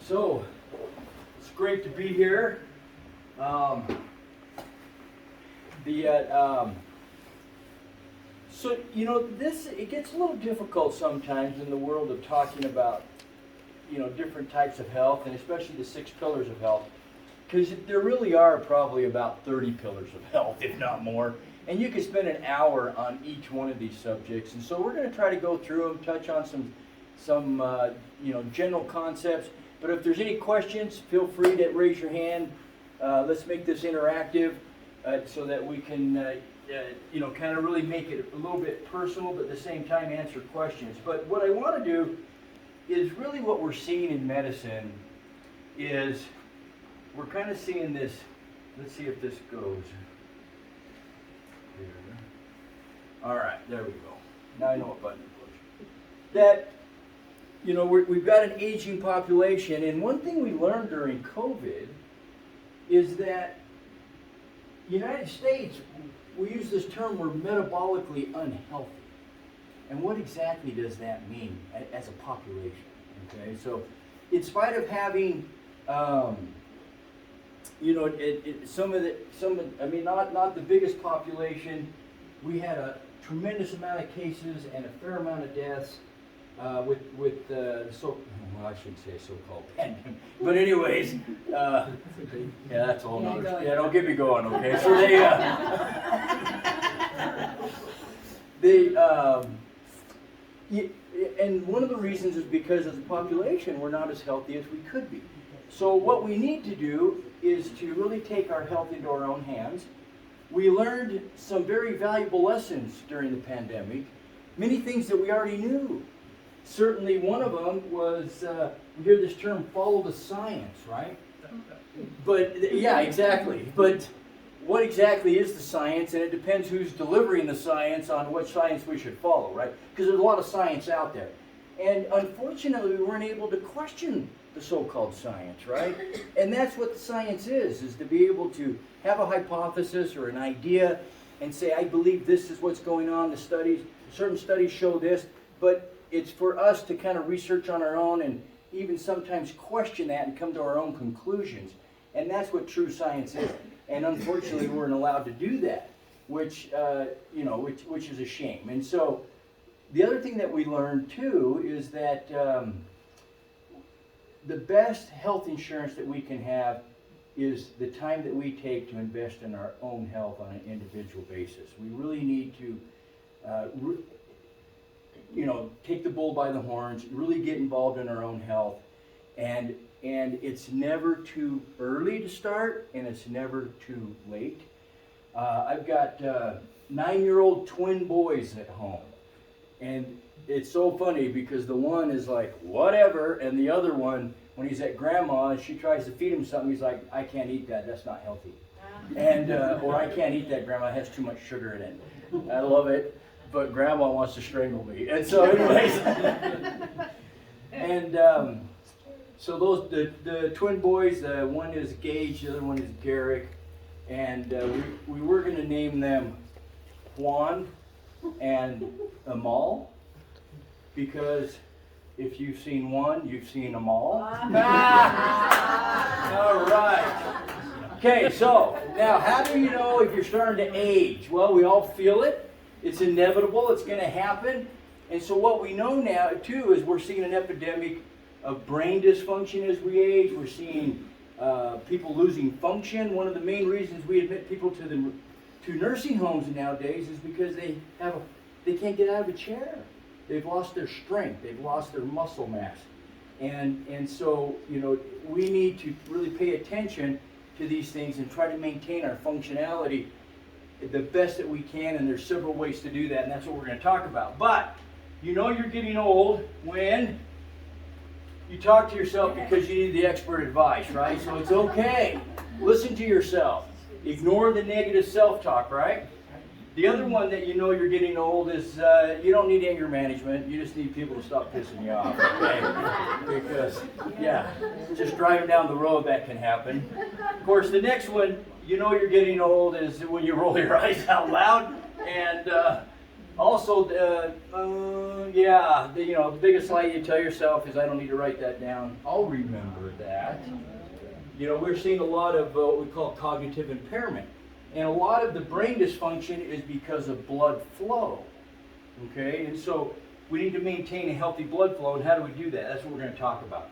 So, it's great to be here. So, it gets a little difficult sometimes in the world of talking about, different types of health, and especially the 6 pillars of health, because there really are probably about 30 pillars of health, if not more. And you could spend an hour on each one of these subjects. And so we're going to try to go through them, touch on some general concepts. But if there's any questions, feel free to raise your hand. Let's make this interactive so that we can, kind of really make it a little bit personal, but at the same time answer questions. But what I want to do is really what we're seeing in medicine is we're kind of seeing this. Let's see if this goes. Here. All right, there we go. Now I know what button to push. That, we've got an aging population, and one thing we learned during COVID is that United States, we use this term, we're metabolically unhealthy. And what exactly does that mean as a population? Okay, so in spite of having, not the biggest population, we had a tremendous amount of cases and a fair amount of deaths I shouldn't say so-called pandemic. But anyways, that's all. Don't get me going, okay? So and one of the reasons is because as a population, we're not as healthy as we could be. So what we need to do is to really take our health into our own hands. We learned some very valuable lessons during the pandemic, many things that we already knew. Certainly one of them was, you hear this term, follow the science, right? But, yeah, exactly. But what exactly is the science? And it depends who's delivering the science on what science we should follow, right? Because there's a lot of science out there. And unfortunately, we weren't able to question the so-called science, right? And that's what the science is to be able to have a hypothesis or an idea and say, I believe this is what's going on. Certain studies show this, but it's for us to kind of research on our own and even sometimes question that and come to our own conclusions. And that's what true science is. And unfortunately, we weren't allowed to do that, which is a shame. And so the other thing that we learned too is that the best health insurance that we can have is the time that we take to invest in our own health on an individual basis. We really need to take the bull by the horns, really get involved in our own health. And it's never too early to start, and it's never too late. I've got 9-year-old twin boys at home. And it's so funny because the one is like, whatever, and the other one, when he's at grandma and she tries to feed him something, he's like, I can't eat that, that's not healthy. And, or I can't eat that, grandma, it has too much sugar in it. I love it, but grandma wants to strangle me. And so anyways, and so the twin boys, one is Gage, the other one is Garrick, and we were going to name them Juan and Amal, because if you've seen one, you've seen them all. All right. Okay, so now how do you know if you're starting to age? Well, we all feel it. It's inevitable. It's going to happen. And so what we know now, too, is we're seeing an epidemic of brain dysfunction as we age. We're seeing people losing function. One of the main reasons we admit people to nursing homes nowadays is because they can't get out of a chair. They've lost their strength. They've lost their muscle mass. And so, we need to really pay attention to these things and try to maintain our functionality the best that we can, and there's several ways to do that, and that's what we're going to talk about. But you're getting old when you talk to yourself because you need the expert advice, right? So it's okay. Listen to yourself. Ignore the negative self-talk, right? The other one that you're getting old is you don't need anger management. You just need people to stop pissing you off, okay? Because, just driving down the road, that can happen. Of course, the next one, you're getting old is when you roll your eyes out loud. And Also, the biggest lie you tell yourself is I don't need to write that down. I'll remember that. We're seeing a lot of what we call cognitive impairment. And a lot of the brain dysfunction is because of blood flow. Okay? And so we need to maintain a healthy blood flow. And how do we do that? That's what we're going to talk about.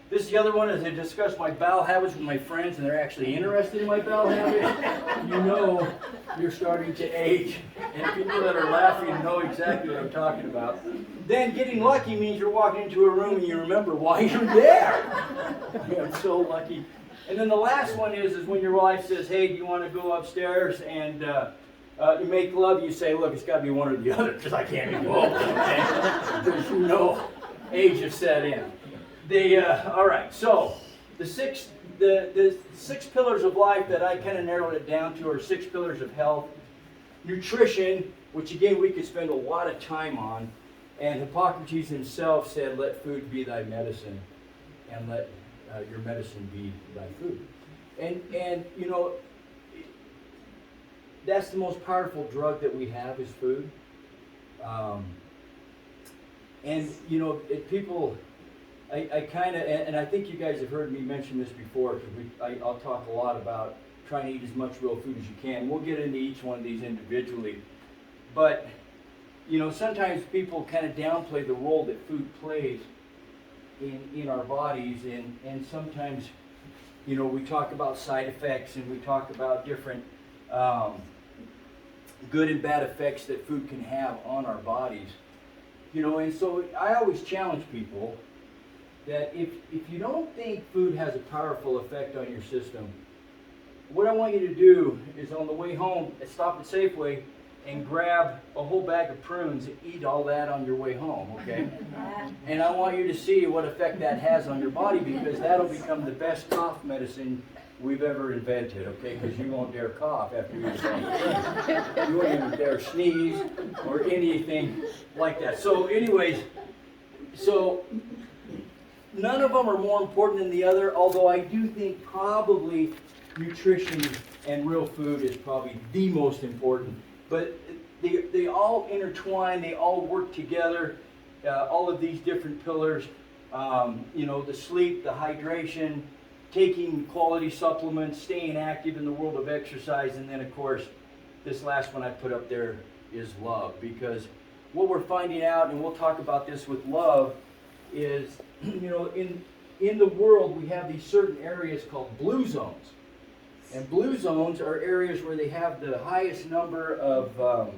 This is the other one, as I discuss my bowel habits with my friends, and they're actually interested in my bowel habits. You're starting to age. And people that are laughing know exactly what I'm talking about. Then getting lucky means you're walking into a room and you remember why you're there. I'm so lucky. And then the last one is when your wife says, hey, do you want to go upstairs and you make love? You say, look, it's got to be one or the other because I can't do both. Because age has set in. All right, so the six pillars of life that I kind of narrowed it down to are 6 pillars of health. Nutrition, which again we could spend a lot of time on. And Hippocrates himself said, let food be thy medicine and let your medicine be thy food. And that's the most powerful drug that we have is food. People, I kind of, and I think you guys have heard me mention this before, because I'll talk a lot about trying to eat as much real food as you can. We'll get into each one of these individually. But, sometimes people kind of downplay the role that food plays in our bodies, and sometimes, we talk about side effects and we talk about different good and bad effects that food can have on our bodies. And so I always challenge people that if you don't think food has a powerful effect on your system, what I want you to do is on the way home, stop at Safeway and grab a whole bag of prunes and eat all that on your way home, okay? And I want you to see what effect that has on your body, because that'll become the best cough medicine we've ever invented, okay? Because you won't dare cough after you eat it. You won't even dare sneeze or anything like that. So anyways, none of them are more important than the other, although I do think probably nutrition and real food is probably the most important. But they all intertwine, they all work together, all of these different pillars, the sleep, the hydration, taking quality supplements, staying active in the world of exercise, and then of course, this last one I put up there is love. Because what we're finding out, and we'll talk about this with love, is, in the world we have these certain areas called blue zones. And blue zones are areas where they have the highest number of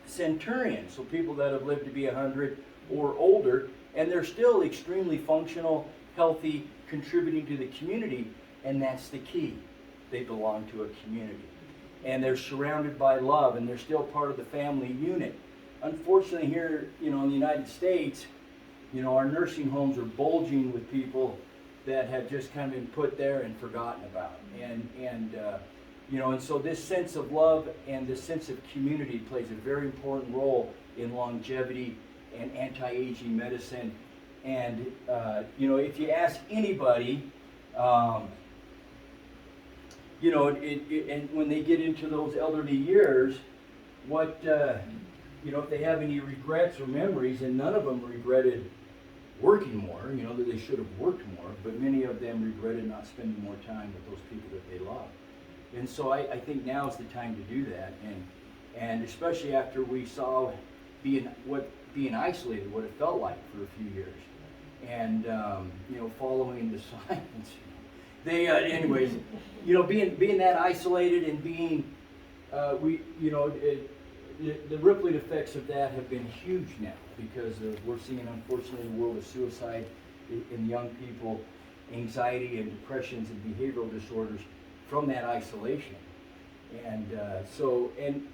centurions, so people that have lived to be 100 or older, and they're still extremely functional, healthy, contributing to the community, and that's the key. They belong to a community. And they're surrounded by love, and they're still part of the family unit. Unfortunately here, in the United States, our nursing homes are bulging with people that have just kind of been put there and forgotten about. And so this sense of love and this sense of community plays a very important role in longevity and anti-aging medicine. And, if you ask anybody, and when they get into those elderly years, what, if they have any regrets or memories, and none of them regretted working more, that they should have worked more, but many of them regretted not spending more time with those people that they love. And so I think now is the time to do that, and especially after we saw being isolated, what it felt like for a few years, and following the signs. Anyways, being that isolated and being the rippling effects of that have been huge now, because we're seeing, unfortunately, in the world of suicide in young people, anxiety and depressions and behavioral disorders from that isolation. And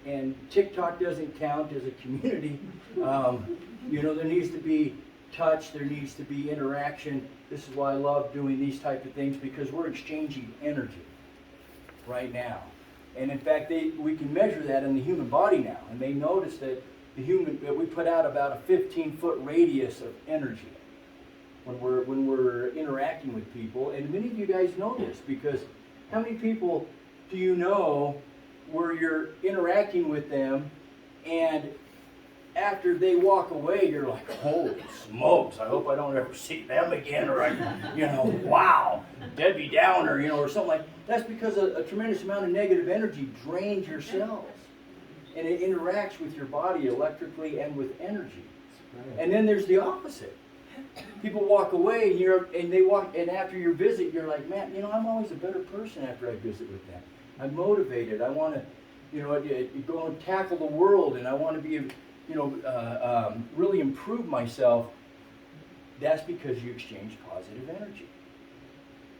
and TikTok doesn't count as a community. There needs to be touch, there needs to be interaction. This is why I love doing these type of things, because we're exchanging energy right now. And in fact, we can measure that in the human body now. And they notice that we put out about a 15-foot radius of energy when we're interacting with people. And many of you guys know this, because how many people do you know where you're interacting with them and after they walk away, you're like, holy smokes, I hope I don't ever see them again, or wow, Debbie Downer, or something like that. That's because a tremendous amount of negative energy drains your cells. And it interacts with your body electrically and with energy. And then there's the opposite. People walk away and after your visit, you're like, man, I'm always a better person after I visit with them. I'm motivated. I want to, go and tackle the world, and I want to be, really improve myself. That's because you exchange positive energy.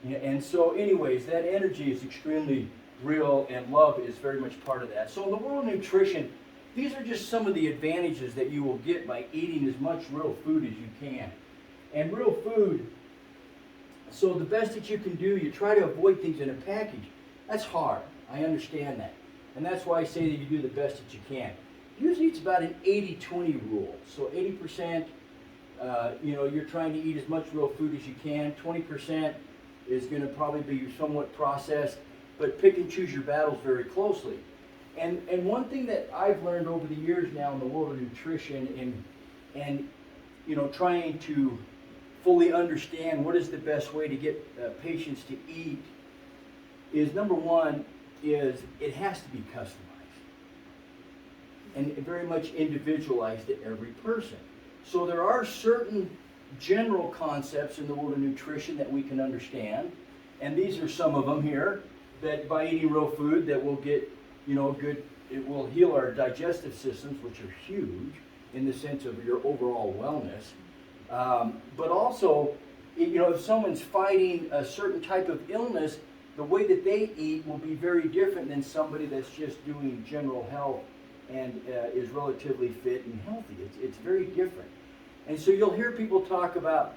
And so, anyways, that energy is extremely real, and love is very much part of that. So in the world of nutrition, these are just some of the advantages that you will get by eating as much real food as you can. And real food, so the best that you can do, you try to avoid things in a package. That's hard. I understand that. And that's why I say that you do the best that you can. Usually it's about an 80-20 rule. So 80%, you're trying to eat as much real food as you can. 20% is going to probably be somewhat processed. But pick and choose your battles very closely. And one thing that I've learned over the years now in the world of nutrition and trying to fully understand what is the best way to get patients to eat is, number one, is it has to be customized and very much individualized to every person. So there are certain general concepts in the world of nutrition that we can understand, and these are some of them here. That by eating real food, that will get, it will heal our digestive systems, which are huge in the sense of your overall wellness. But also, if someone's fighting a certain type of illness, the way that they eat will be very different than somebody that's just doing general health and is relatively fit and healthy. It's very different. And so you'll hear people talk about,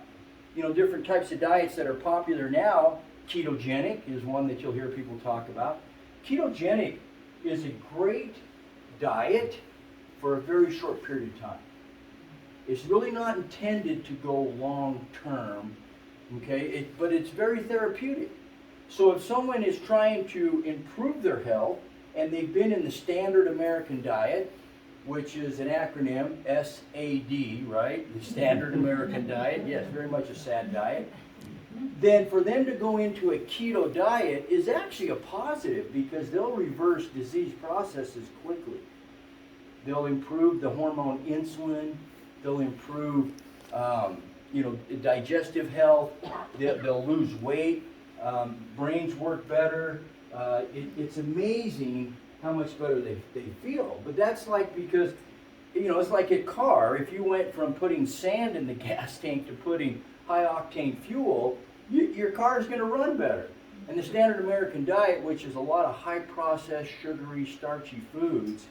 different types of diets that are popular now. Ketogenic is one that you'll hear people talk about. Ketogenic is a great diet for a very short period of time. It's really not intended to go long term, okay? But it's very therapeutic. So if someone is trying to improve their health and they've been in the standard American diet, which is an acronym, SAD, right? The standard American diet, yes, very much a sad diet. Then for them to go into a keto diet is actually a positive because they'll reverse disease processes quickly. They'll improve the hormone insulin. They'll improve, digestive health. They'll lose weight. Brains work better. It's amazing how much better they feel. But that's like because, it's like a car. If you went from putting sand in the gas tank to putting high octane fuel, your car is going to run better. And the standard American diet, which is a lot of high processed, sugary, starchy foods,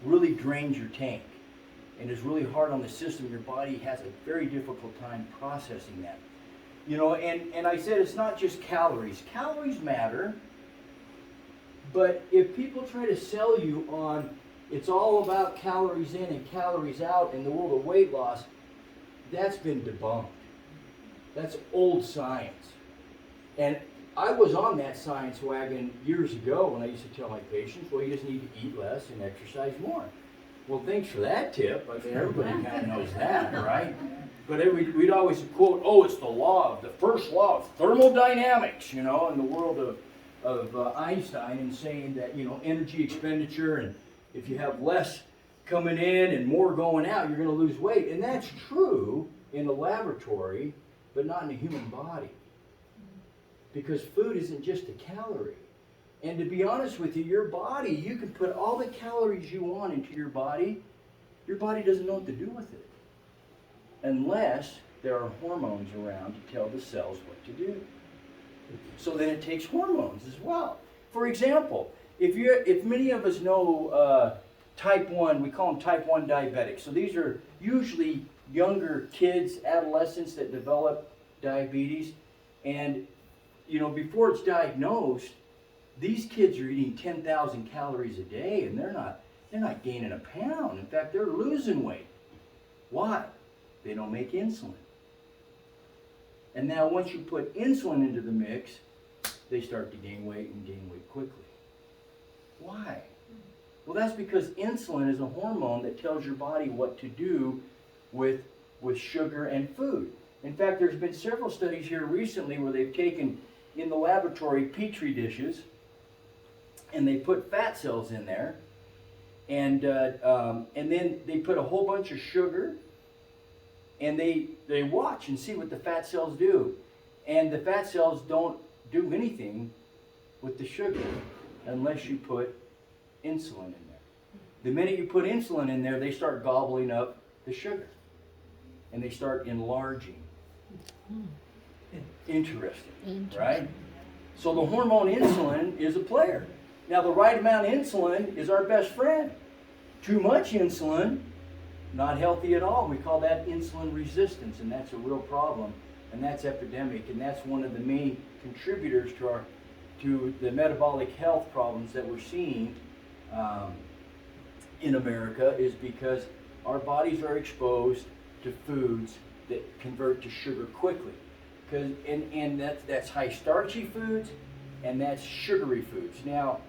really drains your tank and is really hard on the system. Your body has a very difficult time processing that. And I said it's not just calories. Calories matter, but if people try to sell you on it's all about calories in and calories out in the world of weight loss, that's been debunked. That's old science. And I was on that science wagon years ago when I used to tell my patients, well, you just need to eat less and exercise more. Well, thanks for that tip. I mean, everybody kind of knows that, right? But we'd always quote, it's the first law of thermodynamics, in the world of Einstein, and saying that, energy expenditure, and if you have less coming in and more going out, you're going to lose weight. And that's true in the laboratory, but not in the human body. Because food isn't just a calorie. And to be honest with you, your body, you can put all the calories you want into your body doesn't know what to do with it. Unless there are hormones around to tell the cells what to do. So then it takes hormones as well. For example, if many of us know type 1, we call them type 1 diabetics. So these are usually younger kids, adolescents that develop diabetes. And, before it's diagnosed, these kids are eating 10,000 calories a day, and they're not gaining a pound. In fact, they're losing weight. Why? They don't make insulin. And now once you put insulin into the mix, they start to gain weight and gain weight quickly. Why? Well, that's because insulin is a hormone that tells your body what to do with sugar and food. In fact, there's been several studies here recently where they've taken in the laboratory petri dishes and they put fat cells in there, and then they put a whole bunch of sugar, and they watch and see what the fat cells do, and the fat cells don't do anything with the sugar unless you put insulin in there. The minute you put insulin in there, they start gobbling up the sugar, and they start enlarging. Interesting, right? So the hormone insulin is a player. Now the right amount of insulin is our best friend. Too much insulin, not healthy at all. We call that insulin resistance, and that's a real problem, and that's epidemic, and that's one of the main contributors to the metabolic health problems that we're seeing in America, is because our bodies are exposed to foods that convert to sugar quickly. And that's high starchy foods, and that's sugary foods. Now,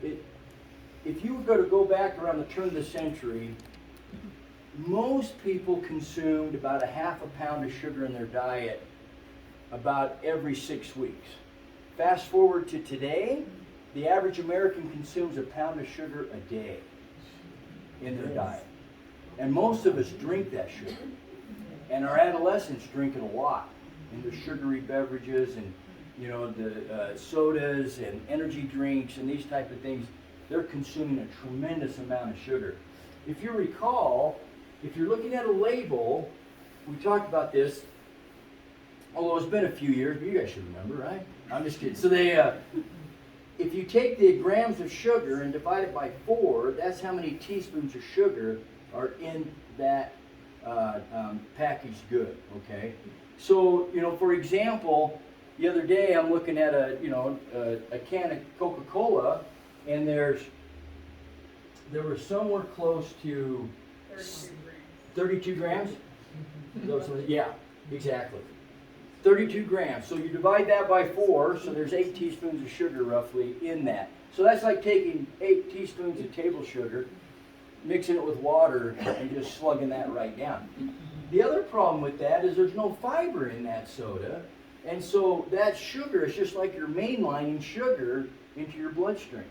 if you were to go back around the turn of the century, most people consumed about a half a pound of sugar in their diet about every 6 weeks. Fast forward to today, the average American consumes a pound of sugar a day in their diet. And most of us drink that sugar. And our adolescents drink it a lot into sugary beverages and the sodas and energy drinks and these type of things. They're consuming a tremendous amount of sugar. If you recall, if you're looking at a label, we talked about this, although it's been a few years, but you guys should remember, right? I'm just kidding. So if you take the grams of sugar and divide it by 4, that's how many teaspoons of sugar are in that packaged good, okay? So, for example, the other day I'm looking at a can of Coca-Cola, and there was somewhere close to 32 grams. Yeah, exactly. 32 grams. So you divide that by 4, so there's 8 teaspoons of sugar roughly in that. So that's like taking 8 teaspoons of table sugar, mixing it with water, and just slugging that right down. The other problem with that is there's no fiber in that soda, and so that sugar is just like you're mainlining sugar into your bloodstream.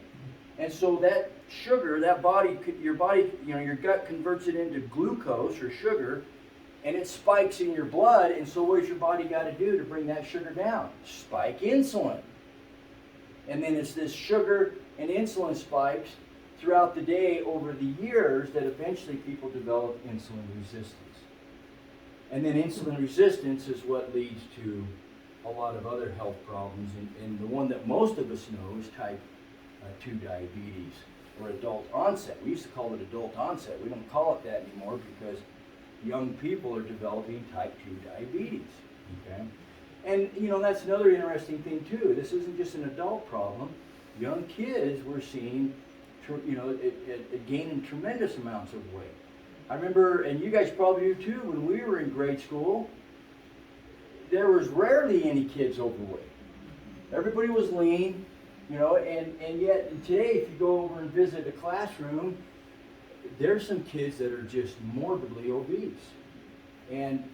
And so that sugar, your gut converts it into glucose or sugar, and it spikes in your blood. And so what does your body got to do to bring that sugar down? Spike insulin. And then it's this sugar and insulin spikes throughout the day over the years that eventually people develop insulin resistance. And then insulin resistance is what leads to a lot of other health problems. And the one that most of us know is type 2 diabetes, or adult onset. We used to call it adult onset. We don't call it that anymore because young people are developing type 2 diabetes. Okay? And that's another interesting thing too. This isn't just an adult problem. Young kids, we're seeing gaining tremendous amounts of weight. I remember, and you guys probably do too, when we were in grade school, there was rarely any kids overweight. Everybody was lean, and yet today if you go over and visit a classroom, there's some kids that are just morbidly obese. And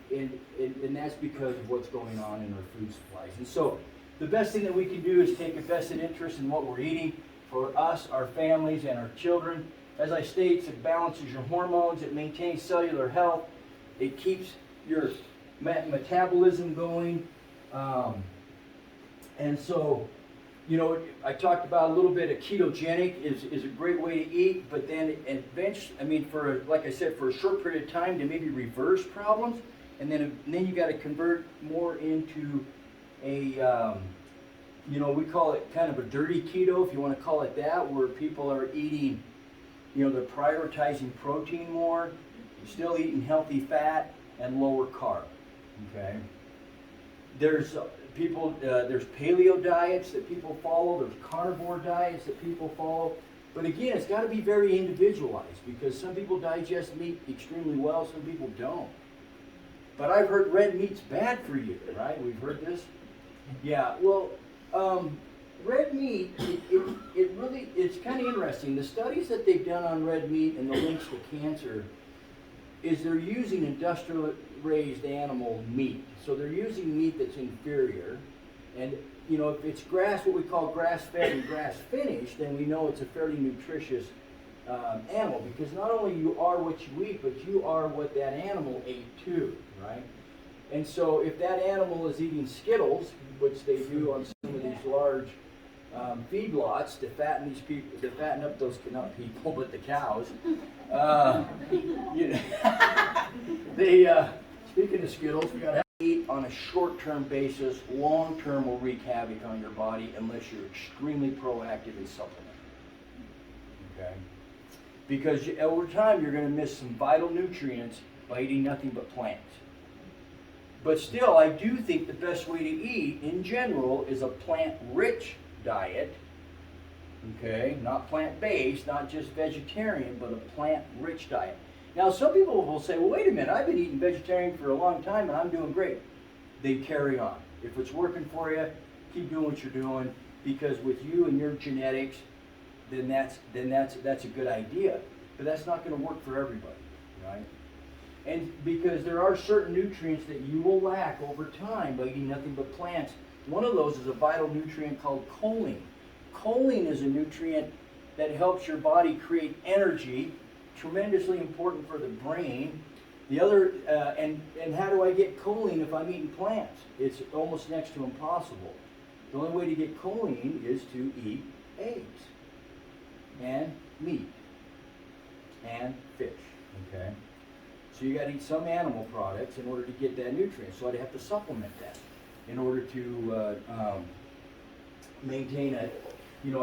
that's because of what's going on in our food supplies. And so the best thing that we can do is take a vested interest in what we're eating for us, our families, and our children. As I state, it balances your hormones, it maintains cellular health, it keeps your metabolism going. And so, I talked about a little bit of ketogenic is a great way to eat, but then eventually, for a short period of time to maybe reverse problems, and then you got to convert more into a, we call it kind of a dirty keto, if you want to call it that, where people are eating, they're prioritizing protein more, still eating healthy fat and lower carb. Okay. There's paleo diets that people follow. There's carnivore diets that people follow. But again, it's got to be very individualized because some people digest meat extremely well, some people don't. But I've heard red meat's bad for you, right? We've heard this. Yeah. Well, red meat, it really, it's kind of interesting. The studies that they've done on red meat and the links to cancer is they're using industrial raised animal meat. So they're using meat that's inferior. And, you know, if it's grass, what we call grass-fed and grass-finished, then we know it's a fairly nutritious animal, because not only you are what you eat, but you are what that animal ate too, right? And so if that animal is eating Skittles, which they do on some of these large feedlots to fatten these people, to fatten up those, not people, but the cows. You know, they, speaking of Skittles, we gotta eat on a short-term basis. Long-term will wreak havoc on your body unless you're extremely proactive in supplementing. Okay? Because over time you're going to miss some vital nutrients by eating nothing but plants. But still, I do think the best way to eat in general is a plant-rich diet. Okay, not plant-based, not just vegetarian, but a plant-rich diet. Now, some people will say, well, wait a minute, I've been eating vegetarian for a long time and I'm doing great. They carry on. If it's working for you, keep doing what you're doing, because with you and your genetics, then that's a good idea. But that's not going to work for everybody, right? And because there are certain nutrients that you will lack over time by eating nothing but plants. One of those is a vital nutrient called choline. Choline is a nutrient that helps your body create energy, tremendously important for the brain. The other, and how do I get choline if I'm eating plants? It's almost next to impossible. The only way to get choline is to eat eggs and meat and fish, okay? So you got to eat some animal products in order to get that nutrient. So I'd have to supplement that in order to maintain a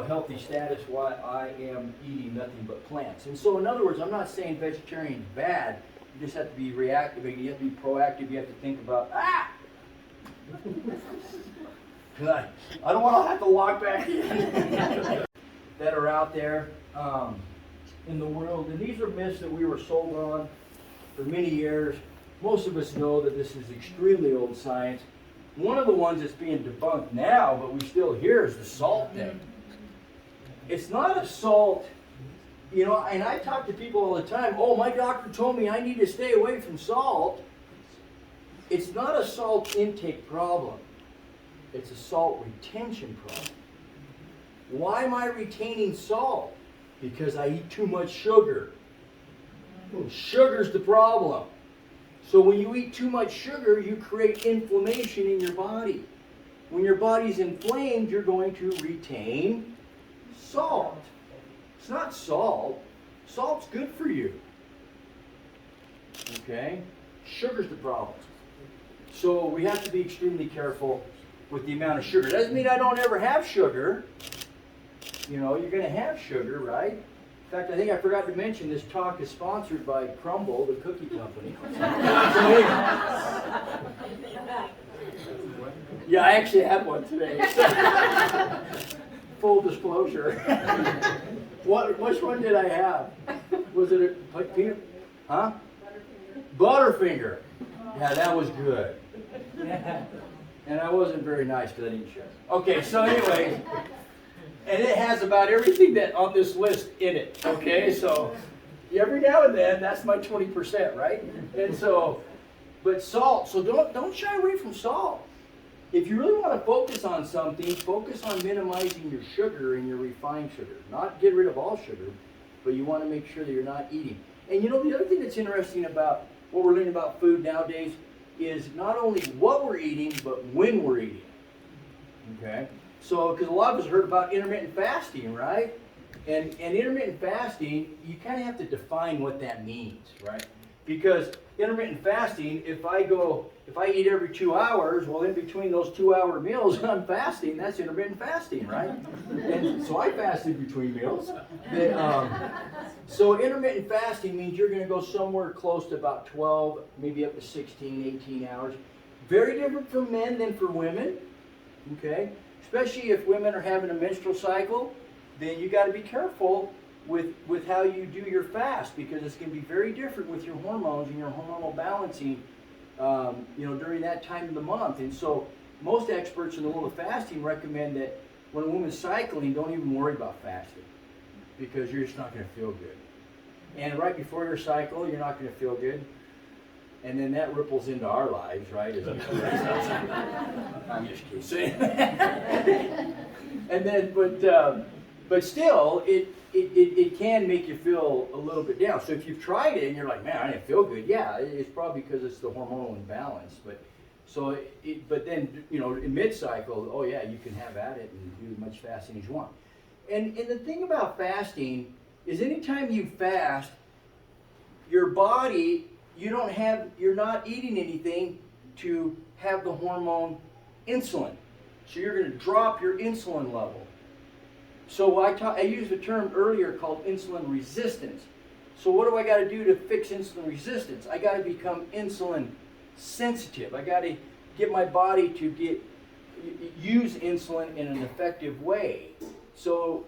healthy status while I am eating nothing but plants. And so in other words, I'm not saying vegetarian is bad. You just have to be reactive. You have to be proactive. You have to think about, God, I don't want to have to walk back in. That are out there in the world. And these are myths that we were sold on for many years. Most of us know that this is extremely old science. One of the ones that's being debunked now, but we still hear, is the salt thing. It's not a salt, and I talk to people all the time, oh, my doctor told me I need to stay away from salt. It's not a salt intake problem. It's a salt retention problem. Why am I retaining salt? Because I eat too much sugar. Sugar's the problem. So when you eat too much sugar, you create inflammation in your body. When your body's inflamed, you're going to retain salt. It's not salt. Salt's good for you. Okay? Sugar's the problem. So we have to be extremely careful with the amount of sugar. It doesn't mean I don't ever have sugar. You're going to have sugar, right? In fact, I think I forgot to mention this talk is sponsored by Crumble, the cookie company. Yeah, I actually had one today. Full disclosure. Which one did I have? Was it a peanut? Huh? Butterfinger. Yeah, that was good. And I wasn't very nice because I didn't share. Okay, so anyways. And it has about everything that on this list in it, okay? So every now and then, that's my 20%, right? And so, but salt, so don't shy away from salt. If you really want to focus on something, focus on minimizing your sugar and your refined sugar. Not get rid of all sugar, but you want to make sure that you're not eating. And the other thing that's interesting about what we're learning about food nowadays is not only what we're eating, but when we're eating, okay? So, because a lot of us heard about intermittent fasting, right? And intermittent fasting, you kind of have to define what that means, right? Because intermittent fasting, if I eat every 2 hours, well, in between those 2-hour meals, I'm fasting. That's intermittent fasting, right? And so I fasted between meals. So intermittent fasting means you're going to go somewhere close to about 12, maybe up to 16, 18 hours. Very different for men than for women, okay? Especially if women are having a menstrual cycle, then you got to be careful with how you do your fast, because it's going to be very different with your hormones and your hormonal balancing, during that time of the month. And so most experts in the world of fasting recommend that when a woman's cycling, don't even worry about fasting because you're just not going to feel good. And right before your cycle, you're not going to feel good. And then that ripples into our lives, right? I'm just kidding. And then, but still, it can make you feel a little bit down. So if you've tried it and you're like, man, I didn't feel good. Yeah, it's probably because it's the hormonal imbalance. But then, you know, in mid-cycle, oh yeah, you can have at it and do as much fasting as you want. And the thing about fasting is anytime you fast, your body, you're not eating anything to have the hormone insulin. So you're going to drop your insulin level. So I used a term earlier called insulin resistance. So what do I got to do to fix insulin resistance? I got to become insulin sensitive. I got to get my body to use insulin in an effective way. So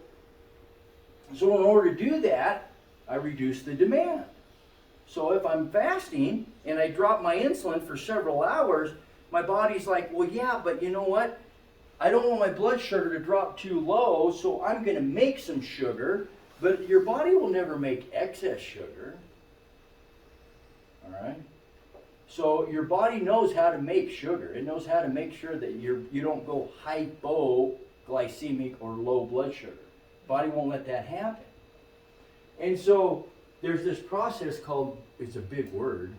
in order to do that, I reduce the demand. So if I'm fasting and I drop my insulin for several hours, my body's like, well, yeah, but you know what? I don't want my blood sugar to drop too low, so I'm going to make some sugar, but your body will never make excess sugar. All right? So your body knows how to make sugar. It knows how to make sure that you don't go hypoglycemic or low blood sugar. Body won't let that happen. And so there's this process called, it's a big word,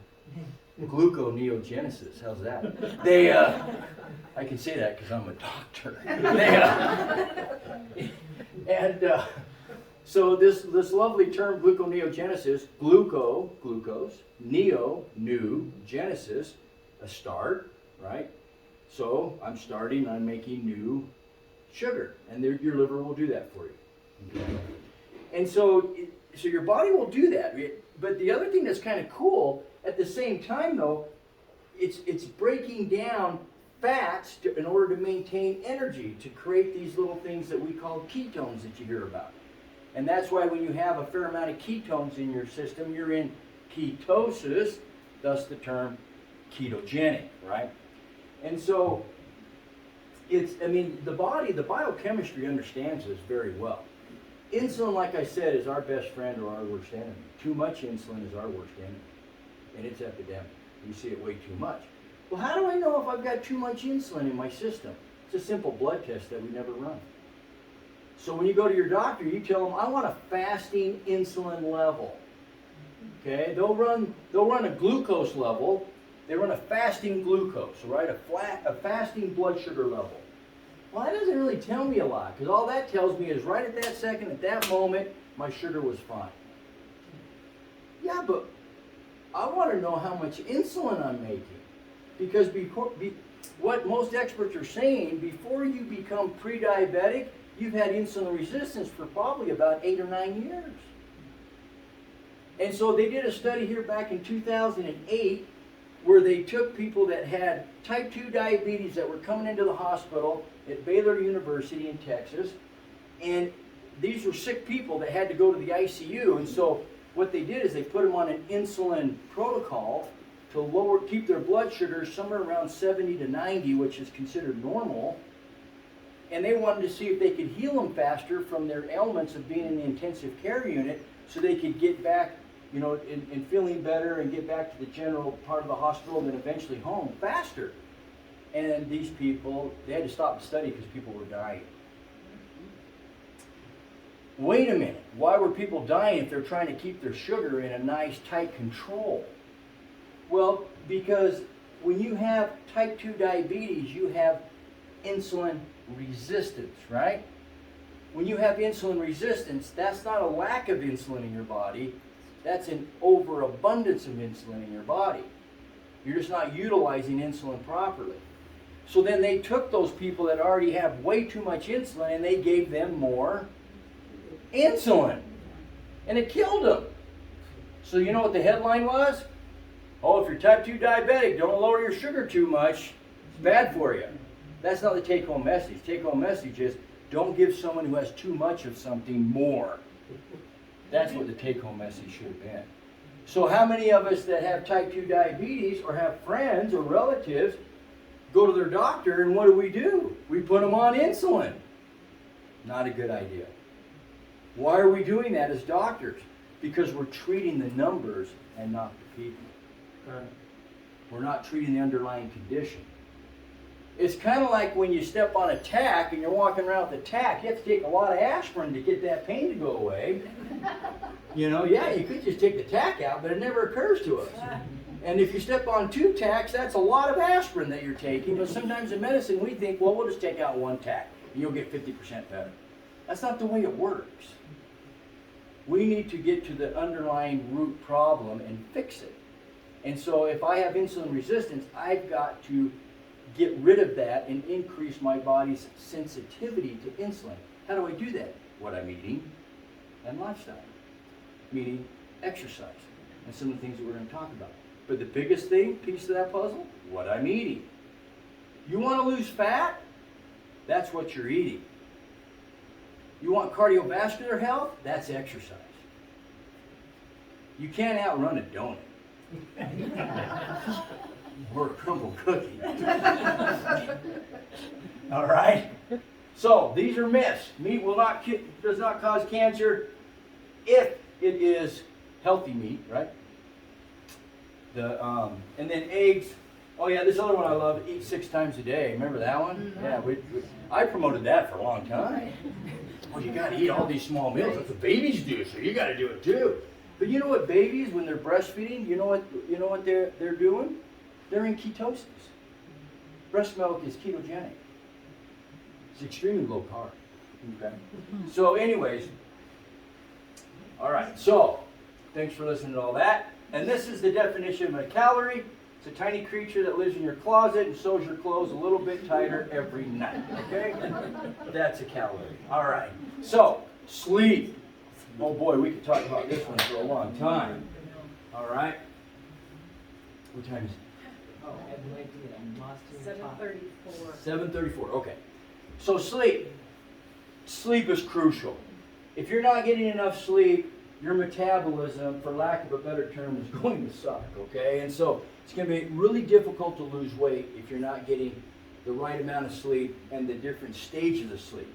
gluconeogenesis. How's that? I can say that because I'm a doctor. So this lovely term, gluconeogenesis, glucose, neo, new, genesis, a start, right? So I'm starting, I'm making new sugar, and your liver will do that for you. Okay? And so your body will do that. But the other thing that's kind of cool, at the same time though, it's breaking down fats in order to maintain energy, to create these little things that we call ketones that you hear about. And that's why when you have a fair amount of ketones in your system, you're in ketosis, thus the term ketogenic, right? And so the body, the biochemistry understands this very well. Insulin, like I said, is our best friend or our worst enemy. Too much insulin is our worst enemy. And it's epidemic. We see it way too much. Well, how do I know if I've got too much insulin in my system? It's a simple blood test that we never run. So when you go to your doctor, you tell them, I want a fasting insulin level. Okay? They'll run a glucose level. They run a fasting glucose, right? A fasting blood sugar level. Well, that doesn't really tell me a lot, because all that tells me is right at that second, at that moment, my sugar was fine. Yeah, but I want to know how much insulin I'm making. Because what most experts are saying, before you become pre-diabetic, you've had insulin resistance for probably about 8 or 9 years. And so they did a study here back in 2008 where they took people that had type 2 diabetes that were coming into the hospital at Baylor University in Texas, and these were sick people that had to go to the ICU. And so what they did is they put them on an insulin protocol to keep their blood sugar somewhere around 70 to 90, which is considered normal. And they wanted to see if they could heal them faster from their ailments of being in the intensive care unit, so they could get back, in feeling better and get back to the general part of the hospital and then eventually home faster. And these people, they had to stop the study because people were dying. Wait a minute, why were people dying if they're trying to keep their sugar in a nice tight control? Well, because when you have type 2 diabetes, you have insulin resistance, right? When you have insulin resistance, that's not a lack of insulin in your body, that's an overabundance of insulin in your body. You're just not utilizing insulin properly. So then they took those people that already have way too much insulin and they gave them more insulin. And it killed them. So you know what the headline was? Oh, if you're type 2 diabetic, don't lower your sugar too much. It's bad for you. That's not the take-home message. Take-home message is, don't give someone who has too much of something more. That's what the take-home message should have been. So how many of us that have type 2 diabetes or have friends or relatives go to their doctor and what do? We put them on insulin. Not a good idea. Why are we doing that as doctors? Because we're treating the numbers and not the people. We're not treating the underlying condition. It's kind of like when you step on a tack and you're walking around with a tack. You have to take a lot of aspirin to get that pain to go away. You know, yeah, you could just take the tack out, but it never occurs to us. And if you step on 2 tacks, that's a lot of aspirin that you're taking. But sometimes in medicine we think, well, we'll just take out 1 tack and you'll get 50% better. That's not the way it works. We need to get to the underlying root problem and fix it. And so if I have insulin resistance, I've got to get rid of that and increase my body's sensitivity to insulin. How do I do that? What I'm eating and lifestyle. Meaning exercise and some of the things that we're going to talk about. But the biggest piece of that puzzle, what I'm eating. You want to lose fat? That's what you're eating. You want cardiovascular health? That's exercise. You can't outrun a donut. Or a crumble cookie. All right? So, these are myths. Meat does not cause cancer if it is healthy meat, right? And then eggs. Oh yeah, this other one I love, eat 6 times a day. Remember that one? Mm-hmm. Yeah, I promoted that for a long time. Well, you got to eat all these small meals. That's what babies do, so you got to do it too. But you know what babies, when they're breastfeeding, you know what they're doing? They're in ketosis. Breast milk is ketogenic. It's extremely low carb. Okay. So anyways, all right. So thanks for listening to all that. And this is the definition of a calorie. It's a tiny creature that lives in your closet and sews your clothes a little bit tighter every night. Okay? That's a calorie. All right. So sleep. Oh boy, we could talk about this one for a long time. All right. What time is it? 7:34. 7:34. Okay. So sleep. Sleep is crucial. If you're not getting enough sleep, your metabolism, for lack of a better term, is going to suck. Okay, and so it's going to be really difficult to lose weight if you're not getting the right amount of sleep and the different stages of sleep.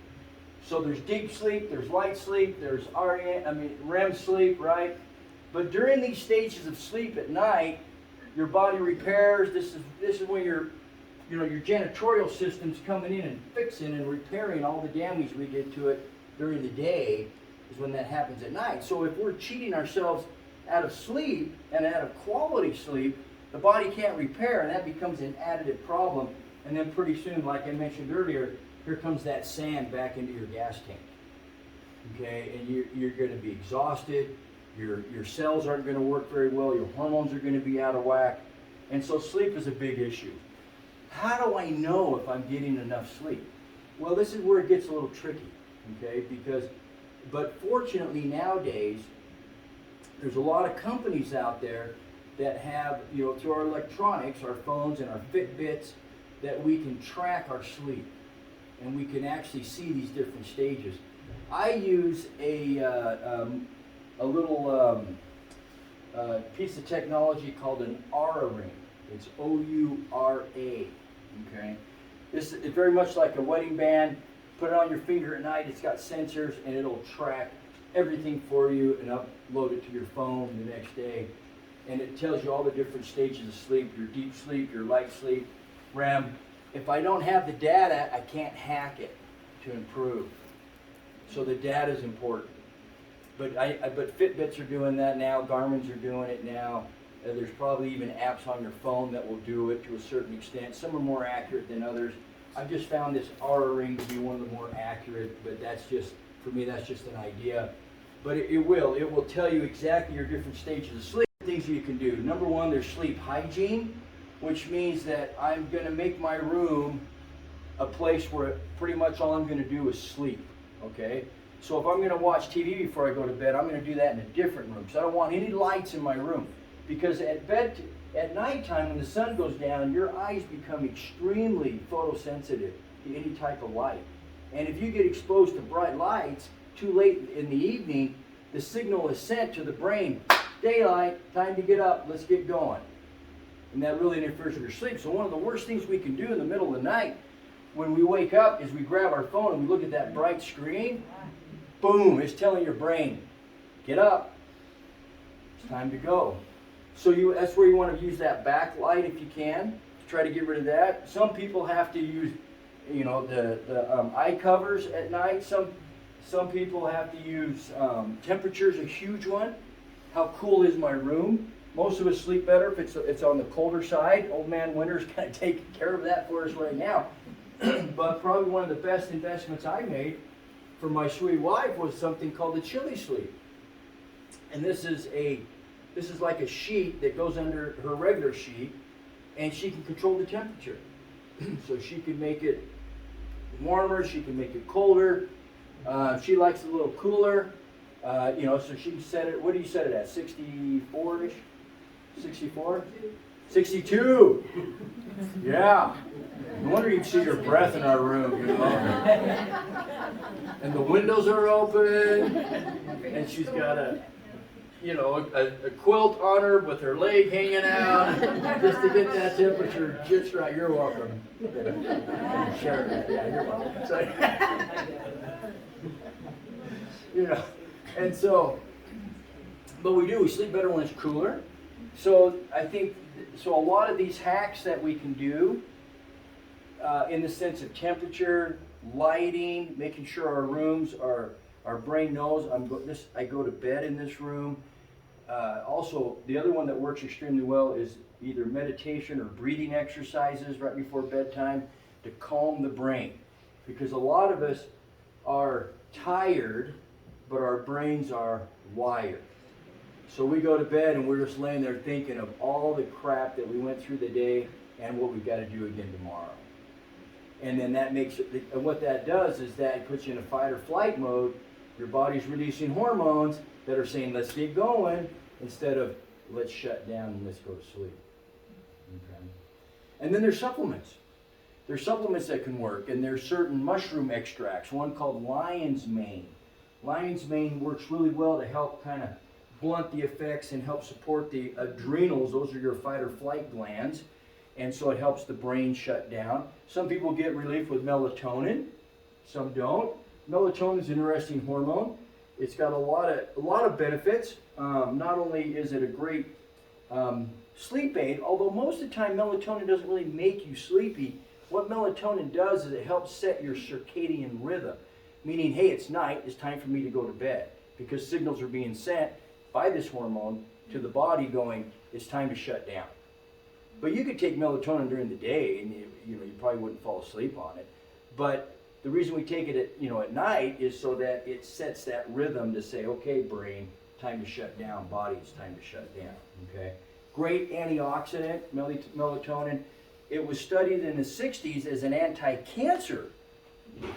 So there's deep sleep, there's light sleep, there's REM sleep, right? But during these stages of sleep at night, your body repairs. This is when your janitorial system's coming in and fixing and repairing all the damage we did to it during the day. Is when that happens at night. So if we're cheating ourselves out of sleep and out of quality sleep, the body can't repair, and that becomes an additive problem. And then pretty soon, like I mentioned earlier, here comes that sand back into your gas tank. Okay, and you're going to be exhausted. Your cells aren't going to work very well. Your hormones are going to be out of whack. And so sleep is a big issue. How do I know if I'm getting enough sleep? Well, this is where it gets a little tricky. Okay, but fortunately nowadays, there's a lot of companies out there that have, through our electronics, our phones and our Fitbits, that we can track our sleep. And we can actually see these different stages. I use a little piece of technology called an Aura ring. It's O-U-R-A. Okay? This is very much like a wedding band. Put it on your finger at night. It's got sensors, and it'll track everything for you and upload it to your phone the next day. And it tells you all the different stages of sleep, your deep sleep, your light sleep, REM. If I don't have the data, I can't hack it to improve. So the data is important. But Fitbits are doing that now. Garmin's are doing it now. There's probably even apps on your phone that will do it to a certain extent. Some are more accurate than others. I've just found this Aura ring to be one of the more accurate, but that's just, for me, that's just an idea. But it will tell you exactly your different stages of sleep. Things you can do. Number one, there's sleep hygiene, which means that I'm going to make my room a place where pretty much all I'm going to do is sleep. Okay? So if I'm going to watch TV before I go to bed, I'm going to do that in a different room. So I don't want any lights in my room. Because at nighttime, when the sun goes down, your eyes become extremely photosensitive to any type of light. And if you get exposed to bright lights too late in the evening, the signal is sent to the brain, daylight, time to get up, let's get going. And that really interferes with your sleep. So one of the worst things we can do in the middle of the night when we wake up is we grab our phone and we look at that bright screen. Boom, it's telling your brain, get up, it's time to go. So that's where you want to use that backlight if you can. Try to get rid of that. Some people have to use, the eye covers at night. Some people have to use temperature's a huge one. How cool is my room? Most of us sleep better if it's on the colder side. Old man winter's kind of taking care of that for us right now. But probably one of the best investments I made for my sweet wife was something called the chili sleep. And this is like a sheet that goes under her regular sheet, and she can control the temperature. So she can make it warmer, she can make it colder. She likes it a little cooler, so she can set it, what do you set it at, 64-ish? 64? 62! Yeah. No wonder you can see your breath in our room, And the windows are open, and she's got a quilt on her with her leg hanging out, just to get that temperature just right. You're welcome. Share that. Yeah, you're welcome. So, and so, but we sleep better when it's cooler. So I think, a lot of these hacks that we can do, in the sense of temperature, lighting, making sure our rooms our brain knows I go to bed in this room. Also, the other one that works extremely well is either meditation or breathing exercises right before bedtime to calm the brain. Because a lot of us are tired, but our brains are wired. So we go to bed and we're just laying there thinking of all the crap that we went through the day and what we've got to do again tomorrow. And then and what that does is that it puts you in a fight or flight mode. Your body's releasing hormones that are saying, let's get going, instead of let's shut down and let's go to sleep. Okay. And then there's supplements. There's supplements that can work, and there's certain mushroom extracts, one called lion's mane. Lion's mane works really well to help kind of blunt the effects and help support the adrenals. Those are your fight or flight glands. And so it helps the brain shut down. Some people get relief with melatonin, some don't. Melatonin is an interesting hormone. It's got a lot of benefits. Not only is it a great sleep aid, although most of the time melatonin doesn't really make you sleepy. What melatonin does is it helps set your circadian rhythm, meaning, hey, it's night, it's time for me to go to bed, because signals are being sent by this hormone to the body going, it's time to shut down. But you could take melatonin during the day, and you probably wouldn't fall asleep on it. But the reason we take it at night is so that it sets that rhythm to say, okay, brain, time to shut down. Body, it's time to shut down. Okay. Great antioxidant, melatonin. It was studied in the 60s as an anti-cancer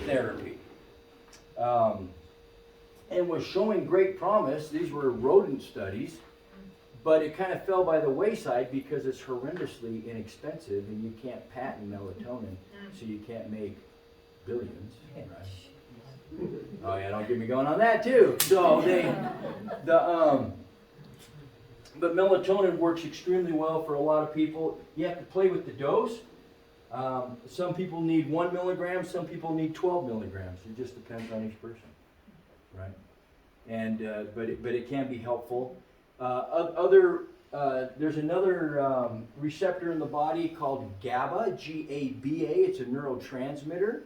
therapy, and was showing great promise. These were rodent studies. But it kind of fell by the wayside because it's horrendously inexpensive, and you can't patent melatonin, so you can't make billions, right? Oh yeah, don't get me going on that too. So but melatonin works extremely well for a lot of people. You have to play with the dose. Some people need 1 milligram, some people need 12 milligrams. It just depends on each person, right? And but it can be helpful. There's another receptor in the body called GABA, G-A-B-A. It's a neurotransmitter.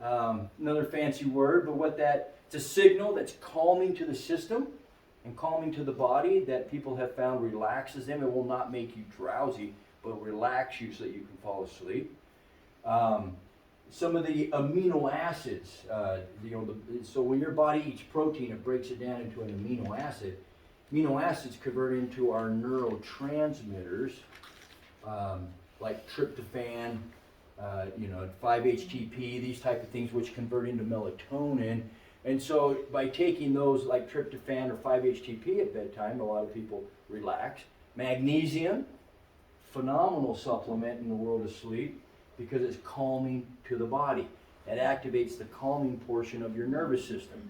Another fancy word, but it's a signal that's calming to the system and calming to the body that people have found relaxes them. It will not make you drowsy, but relax you so that you can fall asleep. Some of the amino acids, so when your body eats protein, it breaks it down into an amino acid. Amino acids convert into our neurotransmitters, like tryptophan, 5-HTP, these type of things, which convert into melatonin. And so by taking those like tryptophan or 5-HTP at bedtime, a lot of people relax. Magnesium, phenomenal supplement in the world of sleep because it's calming to the body. It activates the calming portion of your nervous system.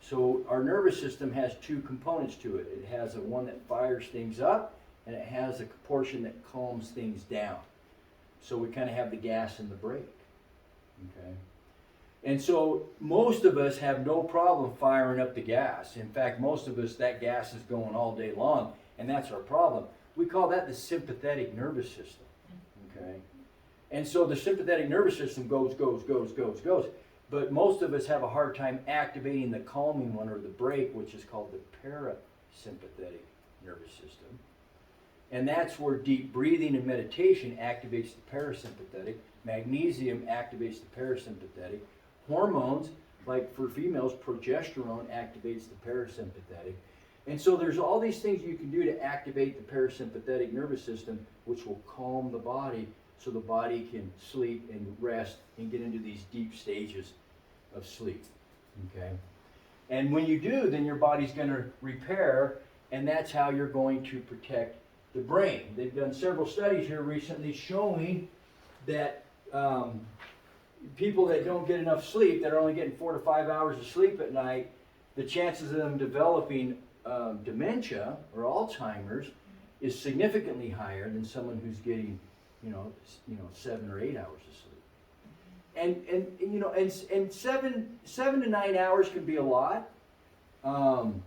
So our nervous system has two components to it. It has one that fires things up, and it has a portion that calms things down. So we kind of have the gas and the brake. Okay? And so most of us have no problem firing up the gas. In fact, most of us, that gas is going all day long, and that's our problem. We call that the sympathetic nervous system. Okay? And so the sympathetic nervous system goes. But most of us have a hard time activating the calming one or the brake, which is called the parasympathetic nervous system. And that's where deep breathing and meditation activates the parasympathetic. Magnesium activates the parasympathetic. Hormones, like for females, progesterone activates the parasympathetic. And so there's all these things you can do to activate the parasympathetic nervous system, which will calm the body so the body can sleep and rest and get into these deep stages of sleep. Okay? And when you do, then your body's going to repair, and that's how you're going to protect the brain. They've done several studies here recently showing that people that don't get enough sleep, that are only getting 4 to 5 hours of sleep at night, the chances of them developing dementia or Alzheimer's is significantly higher than someone who's getting, 7 or 8 hours of sleep. And 7 to 9 hours can be a lot. And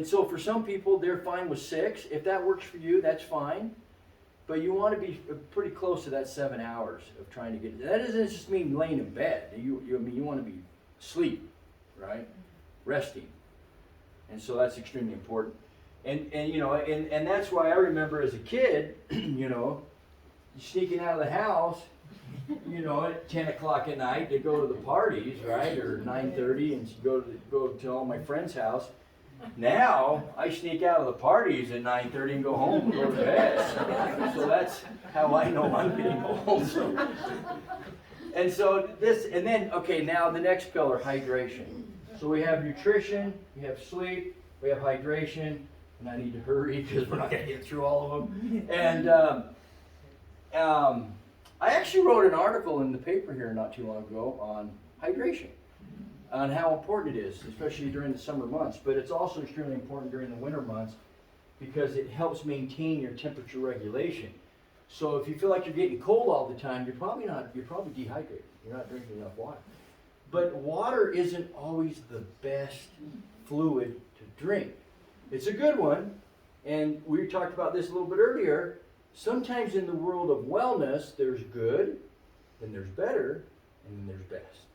so for some people, they're fine with 6. If that works for you, that's fine. But you want to be pretty close to that 7 hours of trying to get. That doesn't just mean laying in bed. You want to be asleep, right? Resting. And so that's extremely important. And that's why I remember as a kid, sneaking out of the house, at 10 o'clock at night to go to the parties, right? Or 9:30 and go to all my friends' house. Now, I sneak out of the parties at 9:30 and go home and go to bed. So that's how I know I'm getting old. Now the next pillar, hydration. So we have nutrition, we have sleep, we have hydration, and I need to hurry because we're not going to get through all of them. And I actually wrote an article in the paper here not too long ago on hydration, on how important it is, especially during the summer months. But it's also extremely important during the winter months because it helps maintain your temperature regulation. So if you feel like you're getting cold all the time, you're probably dehydrated. You're not drinking enough water. But water isn't always the best fluid to drink. It's a good one, and we talked about this a little bit earlier. Sometimes in the world of wellness, there's good, then there's better, and then there's best.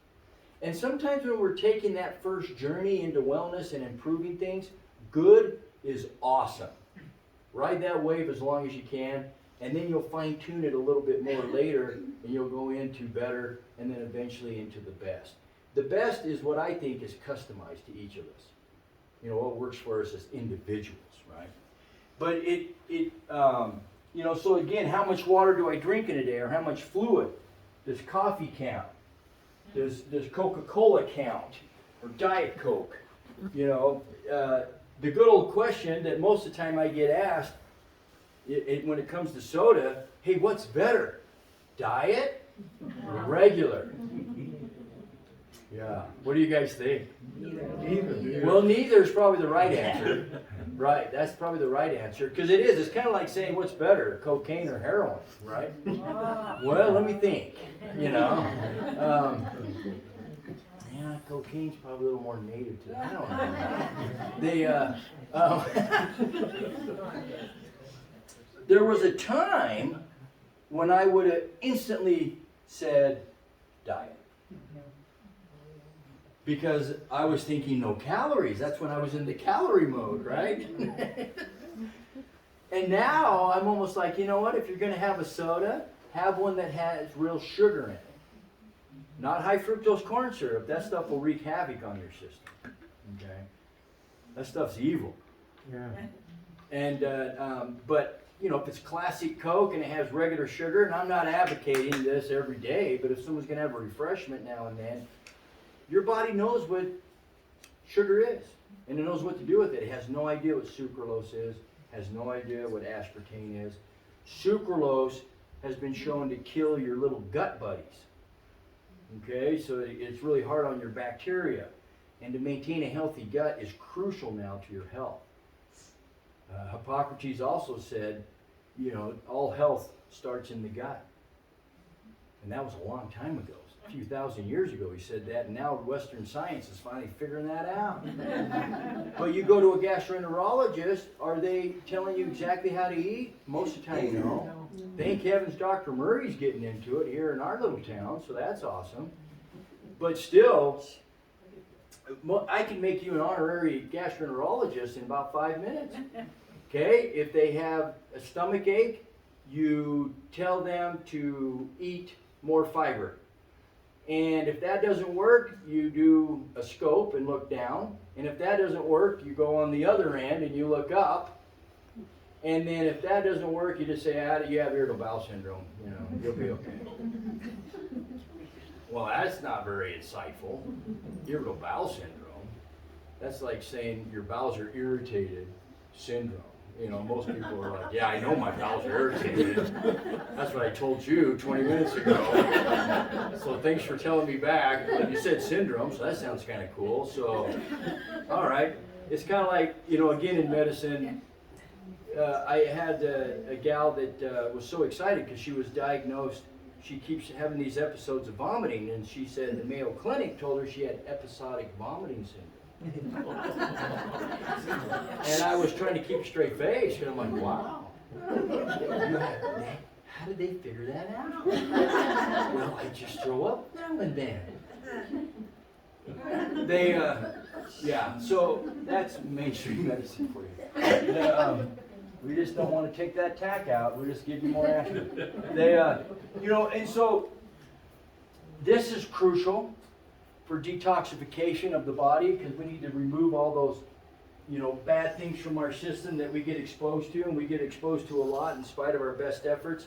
And sometimes when we're taking that first journey into wellness and improving things, good is awesome. Ride that wave as long as you can, and then you'll fine-tune it a little bit more later, and you'll go into better, and then eventually into the best. The best is what I think is customized to each of us. What works for us as individuals, right? But so again, how much water do I drink in a day, or how much fluid? Does coffee count? Does Coca-Cola count? Or Diet Coke? The good old question that most of the time I get asked when it comes to soda, hey, what's better? Diet or regular? Yeah. What do you guys think? Neither. Well, neither is probably the right answer. Right. That's probably the right answer. Because it is. It's kind of like saying what's better, cocaine or heroin, right? Well, let me think. Cocaine's probably a little more native to that. I don't know. There was a time when I would have instantly said diet. Because I was thinking no calories. That's when I was in the calorie mode, right? And now I'm almost like, you know what? If you're going to have a soda, have one that has real sugar in it. Not high fructose corn syrup. That stuff will wreak havoc on your system. Okay? That stuff's evil. Yeah. And but if it's classic Coke and it has regular sugar, and I'm not advocating this every day, but if someone's going to have a refreshment now and then, your body knows what sugar is, and it knows what to do with it. It has no idea what sucralose is, has no idea what aspartame is. Sucralose has been shown to kill your little gut buddies. Okay, so it's really hard on your bacteria. And to maintain a healthy gut is crucial now to your health. Hippocrates also said, all health starts in the gut. And that was a long time ago. A few thousand years ago he said that, and now Western science is finally figuring that out. But you go to a gastroenterologist, are they telling you exactly how to eat? Most of the time, no. Thank heavens Dr. Murray's getting into it here in our little town, so that's awesome. But still, I can make you an honorary gastroenterologist in about 5 minutes. Okay, if they have a stomach ache, you tell them to eat more fiber. And if that doesn't work, you do a scope and look down. And if that doesn't work, you go on the other end and you look up. And then if that doesn't work, you just say, you have irritable bowel syndrome. You know, you'll be okay. Well, that's not very insightful. Irritable bowel syndrome. That's like saying your bowels are irritated syndrome. You know, most people are like, yeah, I know my bowels are irritated. That's what I told you 20 minutes ago. So thanks for telling me back. But you said syndrome, so that sounds kind of cool. So, all right. It's kind of like, you know, again in medicine, I had a gal that was so excited because she was diagnosed. She keeps having these episodes of vomiting, and she said the Mayo Clinic told her she had episodic vomiting syndrome. And I was trying to keep a straight face, and I'm like, wow. How did they figure that out? Well, I just throw up now and then. Yeah, so that's mainstream medicine for you. We just don't want to take that tack out. We just give you more action. You know, and so this is crucial for detoxification of the body because we need to remove all those, you know, bad things from our system that we get exposed to, and we get exposed to a lot in spite of our best efforts.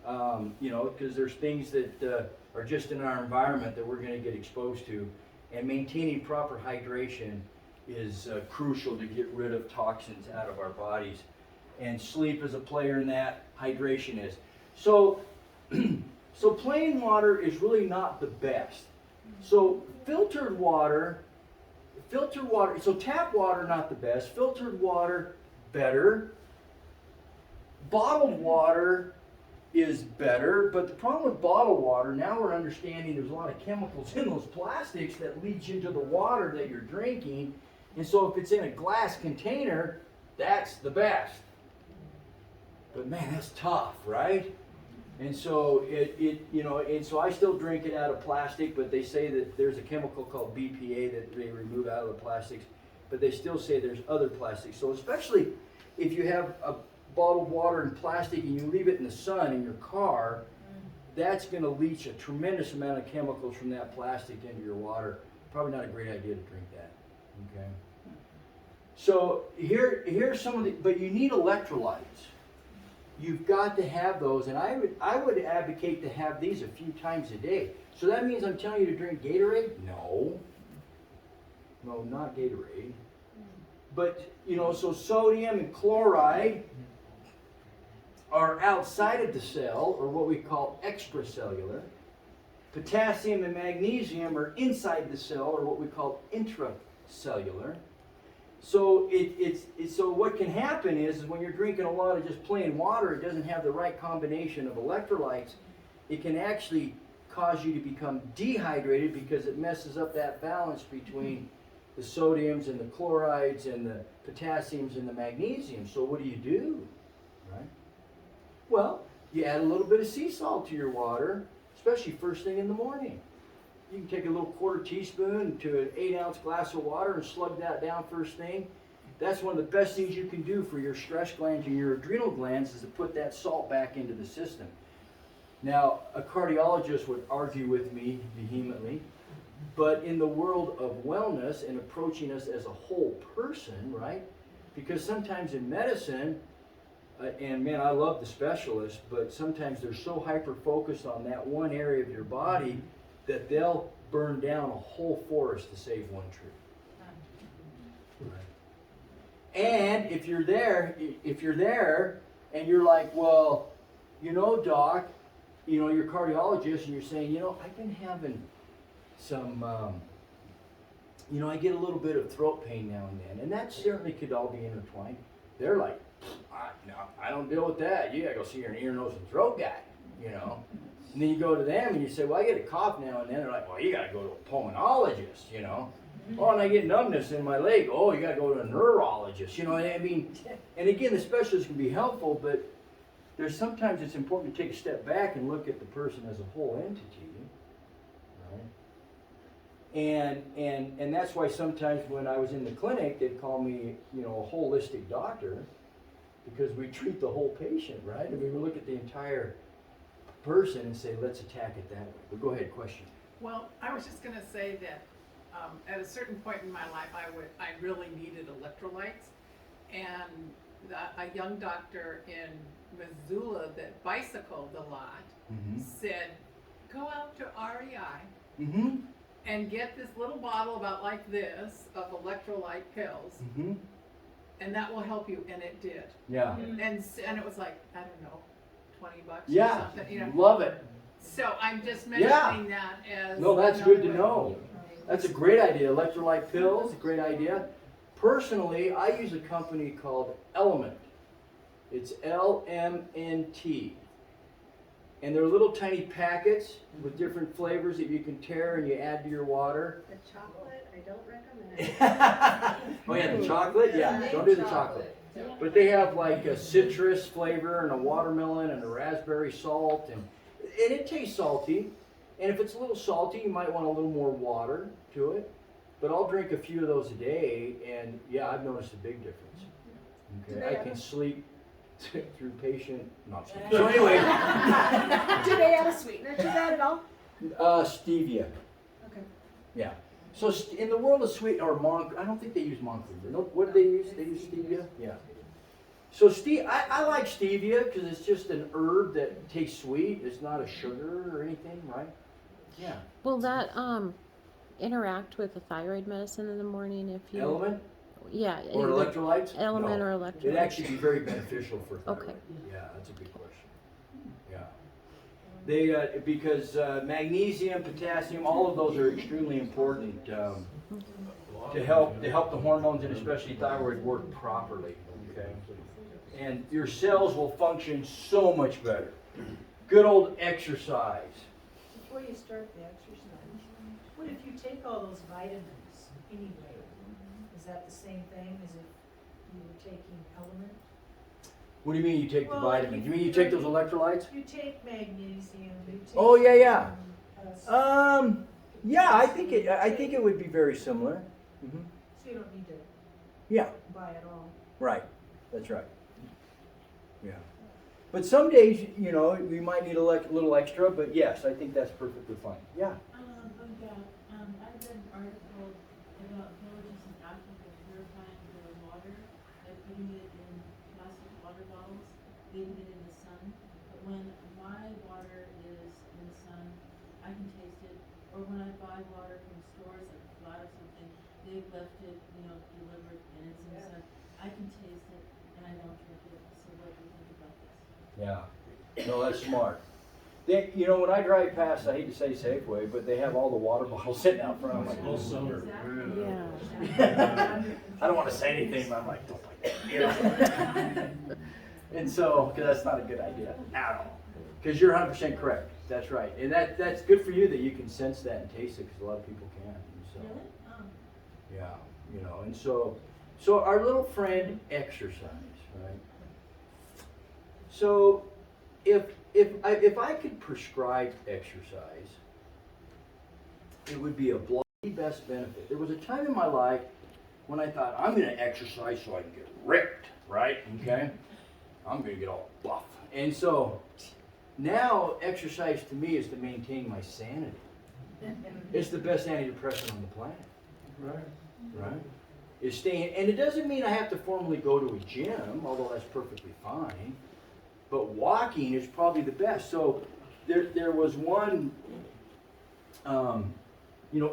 You know, because there's things that are just in our environment that we're going to get exposed to, and maintaining proper hydration is crucial to get rid of toxins out of our bodies. And sleep is a player in that. Hydration is. So, so plain water is really not the best. So filtered water, so tap water not the best, filtered water better, bottled water is better, but the problem with bottled water, now we're understanding there's a lot of chemicals in those plastics that leach into the water that you're drinking, and so if it's in a glass container, that's the best. But man, that's tough, right? And so and so I still drink it out of plastic, but they say that there's a chemical called BPA that they remove out of the plastics, but they still say there's other plastics. So especially if you have a bottled water in plastic and you leave it in the sun in your car, that's going to leach a tremendous amount of chemicals from that plastic into your water. Probably not a great idea to drink that. Okay. So here's some of the, but you need electrolytes. You've got to have those, and I would advocate to have these a few times a day. So that means I'm telling you to drink Gatorade? No, not Gatorade. But, you know, so sodium and chloride are outside of the cell, or what we call extracellular. Potassium and magnesium are inside the cell, or what we call intracellular. So so what can happen is when you're drinking a lot of just plain water, it doesn't have the right combination of electrolytes. It can actually cause you to become dehydrated because it messes up that balance between the sodiums and the chlorides and the potassiums and the magnesium. So what do? Right? Well, you add a little bit of sea salt to your water, especially first thing in the morning. You can take a little quarter teaspoon to an 8-ounce glass of water and slug that down first thing. That's one of the best things you can do for your stress glands and your adrenal glands is to put that salt back into the system. Now, a cardiologist would argue with me vehemently, but in the world of wellness and approaching us as a whole person, right? Because sometimes in medicine, and man, I love the specialists, but sometimes they're so hyper-focused on that one area of your body that they'll burn down a whole forest to save one tree. Right. And if you're there and you're like, well, you know, doc, you know, you're a cardiologist and you're saying, you know, I've been having some, you know, I get a little bit of throat pain now and then, and that certainly could all be intertwined. They're like, no, I don't deal with that. You gotta go see your ear, nose, and throat guy, you know. And then you go to them and you say, well, I get a cough now and then. They're like, well, you got to go to a pulmonologist, you know. Oh, and I get numbness in my leg. Oh, you got to go to a neurologist, you know. I mean, and again, the specialist can be helpful, but there's sometimes it's important to take a step back and look at the person as a whole entity, right? And that's why sometimes when I was in the clinic, they'd call me, you know, a holistic doctor, because we treat the whole patient, right? And we look at the entire person and say, let's attack it that way. But go ahead, question. Well, I was just going to say that at a certain point in my life, I really needed electrolytes, and a young doctor in Missoula that bicycled a lot said, go out to REI and get this little bottle about like this of electrolyte pills, and that will help you. And it did. Yeah. And it was like, I don't know, $20 or something. You know. Love it. So I'm just mentioning that as no, that's good to way. know. That's a great idea. Electrolyte pills, a great idea. Personally, I use a company called Element. It's LMNT. And they're little tiny packets with different flavors that you can tear and you add to your water. The chocolate, I don't recommend. Oh yeah, the chocolate? Yeah, don't do the chocolate. But they have like a citrus flavor and a watermelon and a raspberry salt, and it tastes salty. And if it's a little salty, you might want a little more water to it. But I'll drink a few of those a day, and yeah, I've noticed a big difference. Okay, I can sleep through patient. No, so anyway. Do they add a sweetener to that at all? Stevia. Okay. Yeah. So in the world of sweet or monk, I don't think they use monk. What do they use? They use stevia. Yeah. So I like stevia because it's just an herb that tastes sweet. It's not a sugar or anything, right? Yeah. Will that interact with the thyroid medicine in the morning if you Element? Yeah. Or electrolytes? Element No. or electrolytes? It'd actually be very beneficial for thyroid. Okay. Yeah, that's a good question. Yeah. They because magnesium, potassium, all of those are extremely important to help the hormones and especially thyroid work properly. Okay. And your cells will function so much better. Good old exercise. Before you start the exercise, what if you take all those vitamins anyway? Is that the same thing as if you were taking Element? What do you mean you take the Well, vitamins? You mean you you- take those electrolytes? You take magnesium, you take. Oh, yeah. some, Yeah, I think it would be very similar. so you don't need to Yeah, buy it all. right. That's right. Yeah. But some days, you know, we might need a little extra, but yes, I think that's perfectly fine. Yeah. I read an article about villages in Africa purifying their water by putting it in plastic water bottles, leaving it in the sun. But when my water is in the sun, I can taste it. Or when I buy water from stores like Flat or something, they've left it, delivered and it's in the sun. I can taste it and I don't drink it. So what do you think about this? Yeah. No, that's smart. They, when I drive past, I hate to say Safeway, but they have all the water bottles sitting out front. I'm like, oh, summer. Yeah. I don't want to say anything, but I'm like, don't like that. And so, because that's not a good idea at all. Because you're 100% correct. That's right. And that's good for you that you can sense that and taste it, because a lot of people can't. And so, yeah, and so our little friend exercise, right? So if I could prescribe exercise, it would be a bloody best benefit. There was a time in my life when I thought, I'm going to exercise so I can get ripped, right? Okay? I'm going to get all buff. And so now exercise to me is to maintain my sanity. It's the best antidepressant on the planet. Right? Is staying, and it doesn't mean I have to formally go to a gym, although that's perfectly fine. But walking is probably the best. So there was one,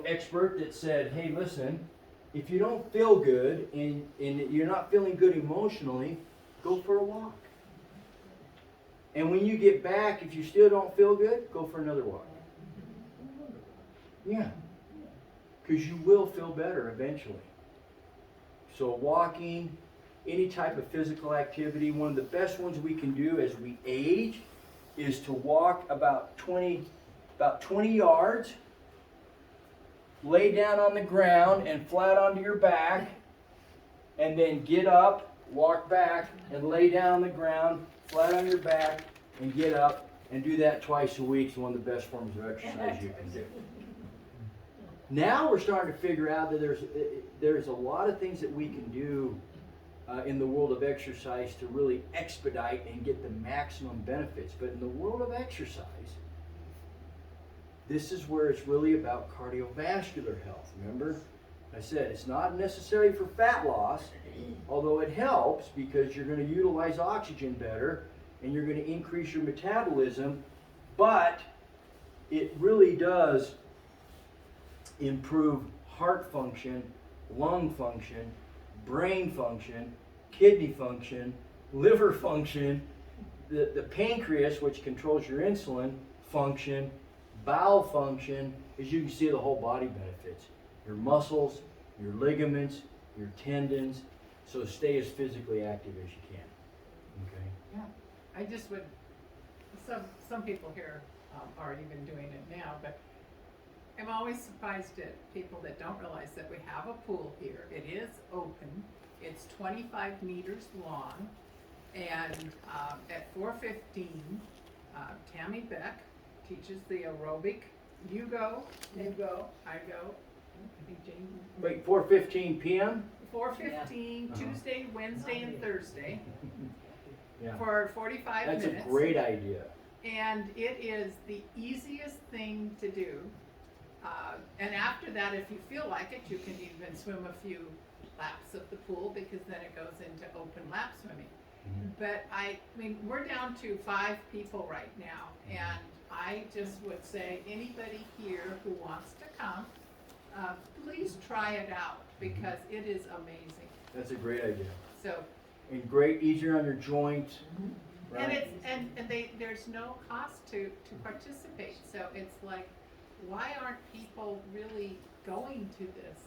expert that said, hey, listen, if you don't feel good and you're not feeling good emotionally, go for a walk. And when you get back, if you still don't feel good, go for another walk. Yeah. Because you will feel better eventually. So walking, any type of physical activity, one of the best ones we can do as we age is to walk about 20 yards, lay down on the ground and flat onto your back, and then get up, walk back, and lay down on the ground, flat on your back, and get up, and do that twice a week. It's one of the best forms of exercise you can do. Now we're starting to figure out that there's a lot of things that we can do in the world of exercise to really expedite and get the maximum benefits. But in the world of exercise, this is where it's really about cardiovascular health. Remember, I said it's not necessary for fat loss, although it helps because you're going to utilize oxygen better and you're going to increase your metabolism, but it really does improve heart function, lung function, brain function, kidney function, liver function, the pancreas, which controls your insulin function, bowel function. As you can see, the whole body benefits. Your muscles, your ligaments, your tendons. So stay as physically active as you can. Okay? Yeah, I just would, some people here are even doing it now, but I'm always surprised at people that don't realize that we have a pool here. It is open. It's 25 meters long, and at 4:15, Tammy Beck teaches the aerobic. You go, I go. I think Jane. Wait, 4:15 p.m.? 4:15, Uh-huh. Tuesday, Wednesday, and Thursday Yeah. for 45 That's minutes. a great idea. And it is the easiest thing to do. And after that, if you feel like it, you can even swim a few laps of the pool because then it goes into open lap swimming. Mhm. But I mean, we're down to 5 people right now, and I just would say anybody here who wants to come, please try it out because it is amazing. That's a great idea. So, And great, easier on your joints. Right? and it's and there's no cost to participate. So it's like, why aren't people really going to this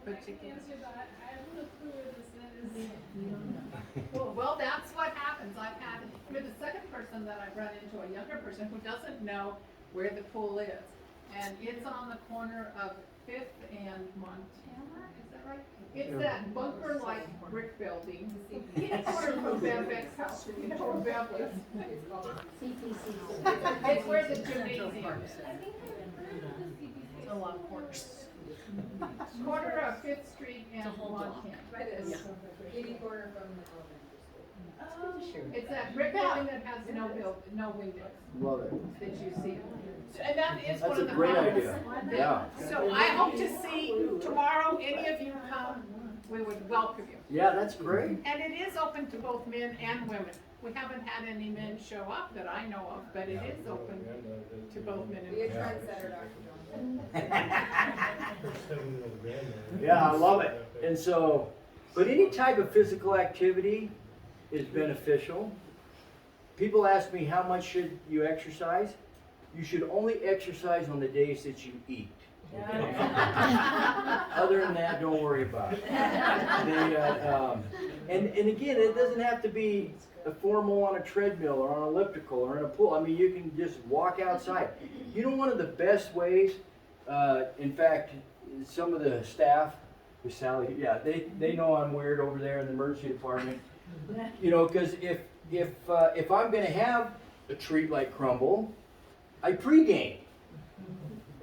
particular? that. I have no clue where this is. Well, that's what happens. You're the second person that I've run into, a younger person who doesn't know where the pool is. And it's on the corner of 5th and Montana, is that right? It's that bunker-like brick building. It's corner from Bev's house, you know where Bev lives. It's where the gymnasium is. A lot of corners. Corner of 5th Street and Montana. Kitty corner from the It's that brick building that has no windows Love it. that you see. And that is one That's of a the great problems. idea. Yeah. So I hope to see tomorrow, any of you come, we would welcome you. Yeah, that's great. And it is open to both men and women. We haven't had any men show up that I know of, but it is open to both men and women. trendsetter, Dr. Yeah, I love it. And so, but any type of physical activity is beneficial. People ask me, how much should you exercise? You should only exercise on the days that you eat. Okay? Other than that, don't worry about it. And again, it doesn't have to be a formal on a treadmill or on an elliptical or in a pool. I mean, you can just walk outside. You know, one of the best ways, in fact, some of the staff with Sally, yeah, they know I'm weird over there in the emergency department. You know, because if I'm going to have a treat like crumble, I pregame.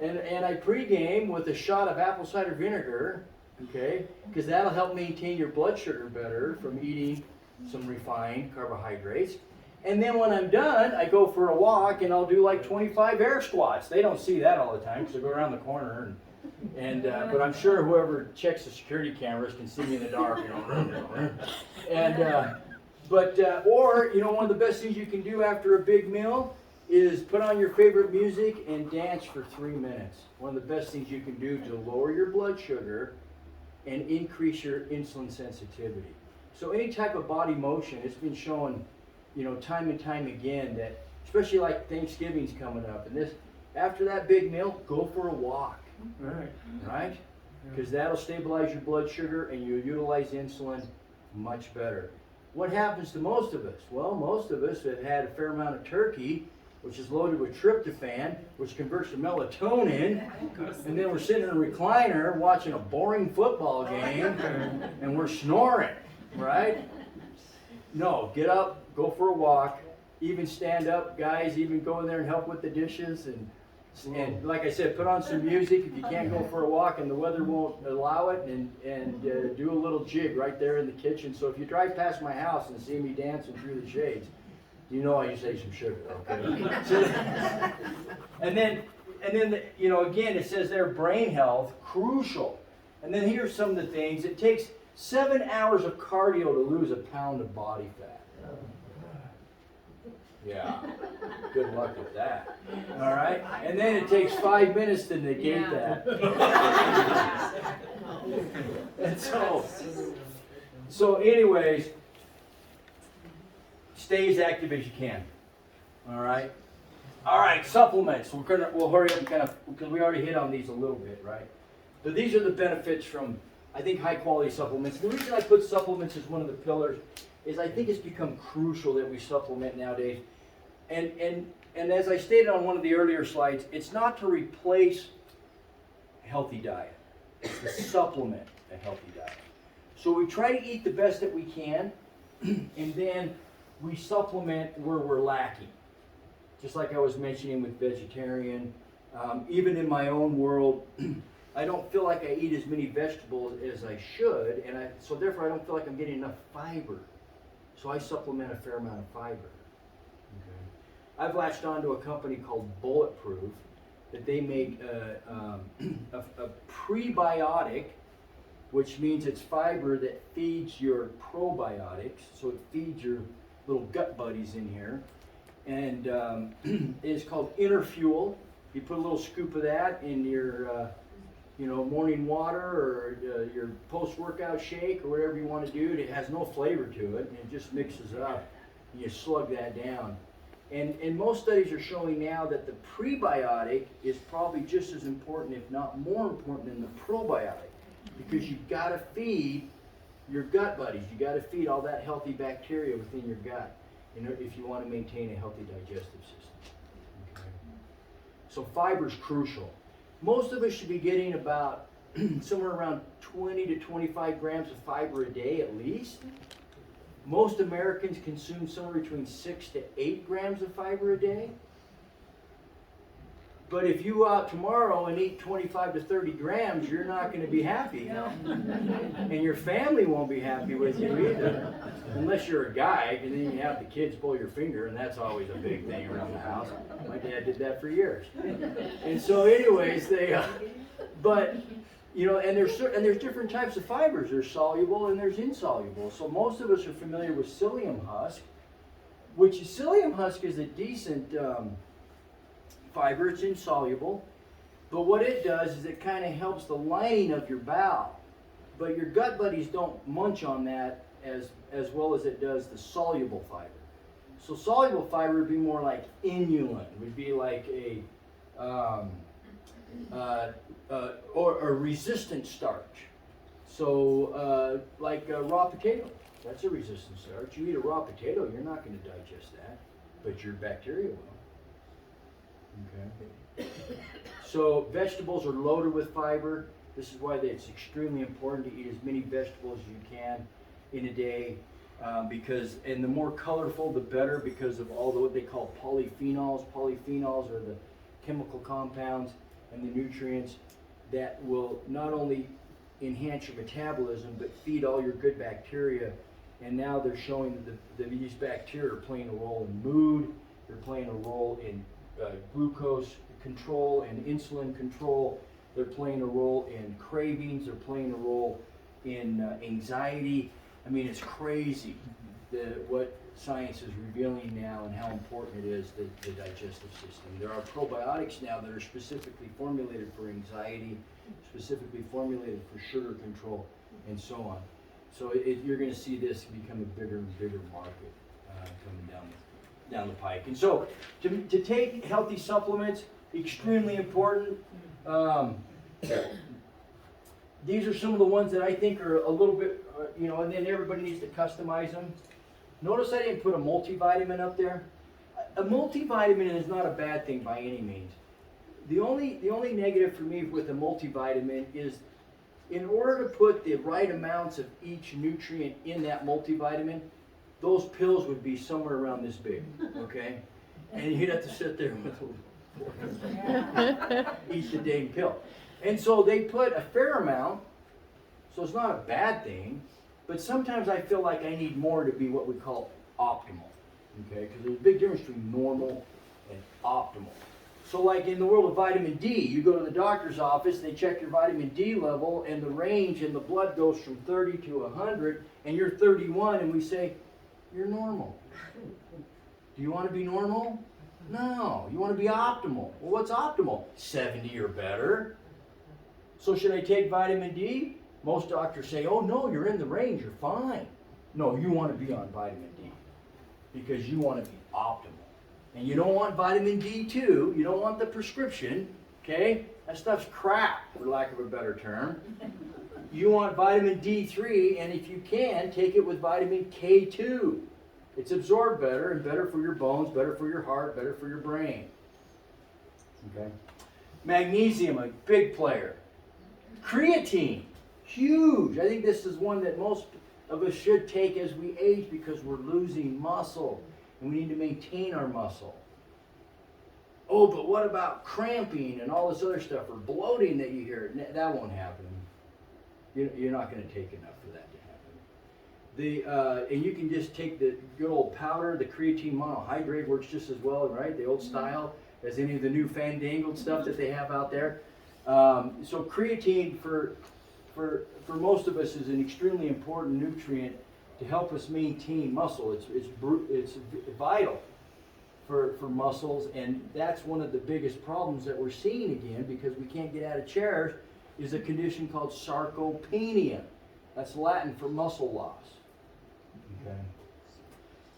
And I pregame with a shot of apple cider vinegar, okay? Because that'll help maintain your blood sugar better from eating some refined carbohydrates. And then when I'm done, I go for a walk and I'll do like 25 air squats. They don't see that all the time because I go around the corner but I'm sure whoever checks the security cameras can see me in the dark, you know. Or, you know, one of the best things you can do after a big meal is put on your favorite music and dance for 3 minutes. One of the best things you can do to lower your blood sugar and increase your insulin sensitivity. So any type of body motion, it's been shown, you know, time and time again that, especially like Thanksgiving's coming up, and this, after that big meal, go for a walk. Right? Because that'll stabilize your blood sugar and you'll utilize insulin much better. what happens to most of us? Well, most of us have had a fair amount of turkey, which is loaded with tryptophan, which converts to melatonin, and then we're sitting in a recliner watching a boring football game, and we're snoring, right? No, get up, go for a walk, even stand up, guys, even go in there and help with the dishes, and like I said, put on some music if you can't go for a walk and the weather won't allow it, and do a little jig right there in the kitchen. So if you drive past my house and see me dancing through the shades, you know I use some sugar, okay? So, and then again, it says there, brain health, crucial. And then here's some of the things. It takes 7 hours of cardio to lose a pound of body fat. Yeah, good luck with that. All right? And then it takes 5 minutes to negate that. And so anyways, stay as active as you can. All right? All right, supplements. We'll hurry up and because we already hit on these a little bit, right? But these are the benefits from, I think, high quality supplements. The reason I put supplements as one of the pillars is I think it's become crucial that we supplement nowadays. And as I stated on one of the earlier slides, it's not to replace a healthy diet. It's to supplement a healthy diet. So we try to eat the best that we can, and then we supplement where we're lacking. Just like I was mentioning with vegetarian, even in my own world, I don't feel like I eat as many vegetables as I should, and so therefore I don't feel like I'm getting enough fiber. So I supplement a fair amount of fiber. Okay. I've latched onto a company called Bulletproof that they make a prebiotic, which means it's fiber that feeds your probiotics, so it feeds your little gut buddies in here, and it's called Inner Fuel. You put a little scoop of that in your morning water or your post-workout shake or whatever you want to do. It has no flavor to it, and it just mixes up, and you slug that down. And most studies are showing now that the prebiotic is probably just as important, if not more important, than the probiotic, because you've got to feed your gut buddies. You've got to feed all that healthy bacteria within your gut if you want to maintain a healthy digestive system. Okay. So fiber is crucial. Most of us should be getting about somewhere around 20 to 25 grams of fiber a day at least. Most Americans consume somewhere between 6 to 8 grams of fiber a day. But if you go out tomorrow and eat 25 to 30 grams, you're not going to be happy. And your family won't be happy with you either. Unless you're a guy, and then you have the kids pull your finger, and that's always a big thing around the house. My dad did that for years. And so anyways, and there's different types of fibers. There's soluble and there's insoluble. So most of us are familiar with psyllium husk, which psyllium husk is a decent fiber. It's insoluble, but what it does is it kind of helps the lining of your bowel. But your gut buddies don't munch on that as well as it does the soluble fiber. So soluble fiber would be more like inulin, would be like or a resistant starch. So like a raw potato, that's a resistant starch. You eat a raw potato, you're not going to digest that, but your bacteria will. Okay. So vegetables are loaded with fiber. This is why it's extremely important to eat as many vegetables as you can in a day, and the more colorful the better, because of all what they call polyphenols. Polyphenols are the chemical compounds and the nutrients that will not only enhance your metabolism but feed all your good bacteria. And now they're showing that these bacteria are playing a role in mood. They're playing a role in glucose control and insulin control. They're playing a role in cravings. They're playing a role in anxiety. I mean, it's crazy what science is revealing now and how important it is, the digestive system. There are probiotics now that are specifically formulated for anxiety, specifically formulated for sugar control, and so on. So you're going to see this become a bigger and bigger market coming down the pike. And so to take healthy supplements, extremely important. These are some of the ones that I think are a little bit, and then everybody needs to customize them. Notice I didn't put a multivitamin up there. A multivitamin is not a bad thing by any means. The only negative for me with a multivitamin is in order to put the right amounts of each nutrient in that multivitamin, those pills would be somewhere around this big, okay? And you'd have to sit there with eat the dang pill. And so they put a fair amount, so it's not a bad thing, but sometimes I feel like I need more to be what we call optimal, okay? Because there's a big difference between normal and optimal. So like in the world of vitamin D, you go to the doctor's office, they check your vitamin D level, and the range in the blood goes from 30 to 100, and you're 31, and we say, you're normal. Do you want to be normal? No, you want to be optimal. Well, what's optimal? 70 or better. So should I take vitamin D? Most doctors say, oh no, you're in the range, you're fine. No, you want to be on vitamin D because you want to be optimal. And you don't want vitamin D2, you don't want the prescription, okay? That stuff's crap, for lack of a better term. You want vitamin D3, and if you can, take it with vitamin K2. It's absorbed better and better for your bones, better for your heart, better for your brain. Okay? Magnesium, a big player. Creatine, huge. I think this is one that most of us should take as we age because we're losing muscle and we need to maintain our muscle. Oh, but what about cramping and all this other stuff or bloating that you hear? That won't happen. You're not going to take enough for that to happen. And you can just take the good old powder, the creatine monohydrate works just as well, right? The old style as any of the new fandangled stuff that they have out there. So creatine for most of us is an extremely important nutrient to help us maintain muscle. It's vital for muscles, and that's one of the biggest problems that we're seeing again because we can't get out of chairs is a condition called sarcopenia. That's Latin for muscle loss. Okay.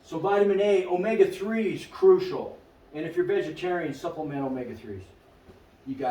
So vitamin A, omega-3 is crucial. And if you're vegetarian, supplement omega-3s. You got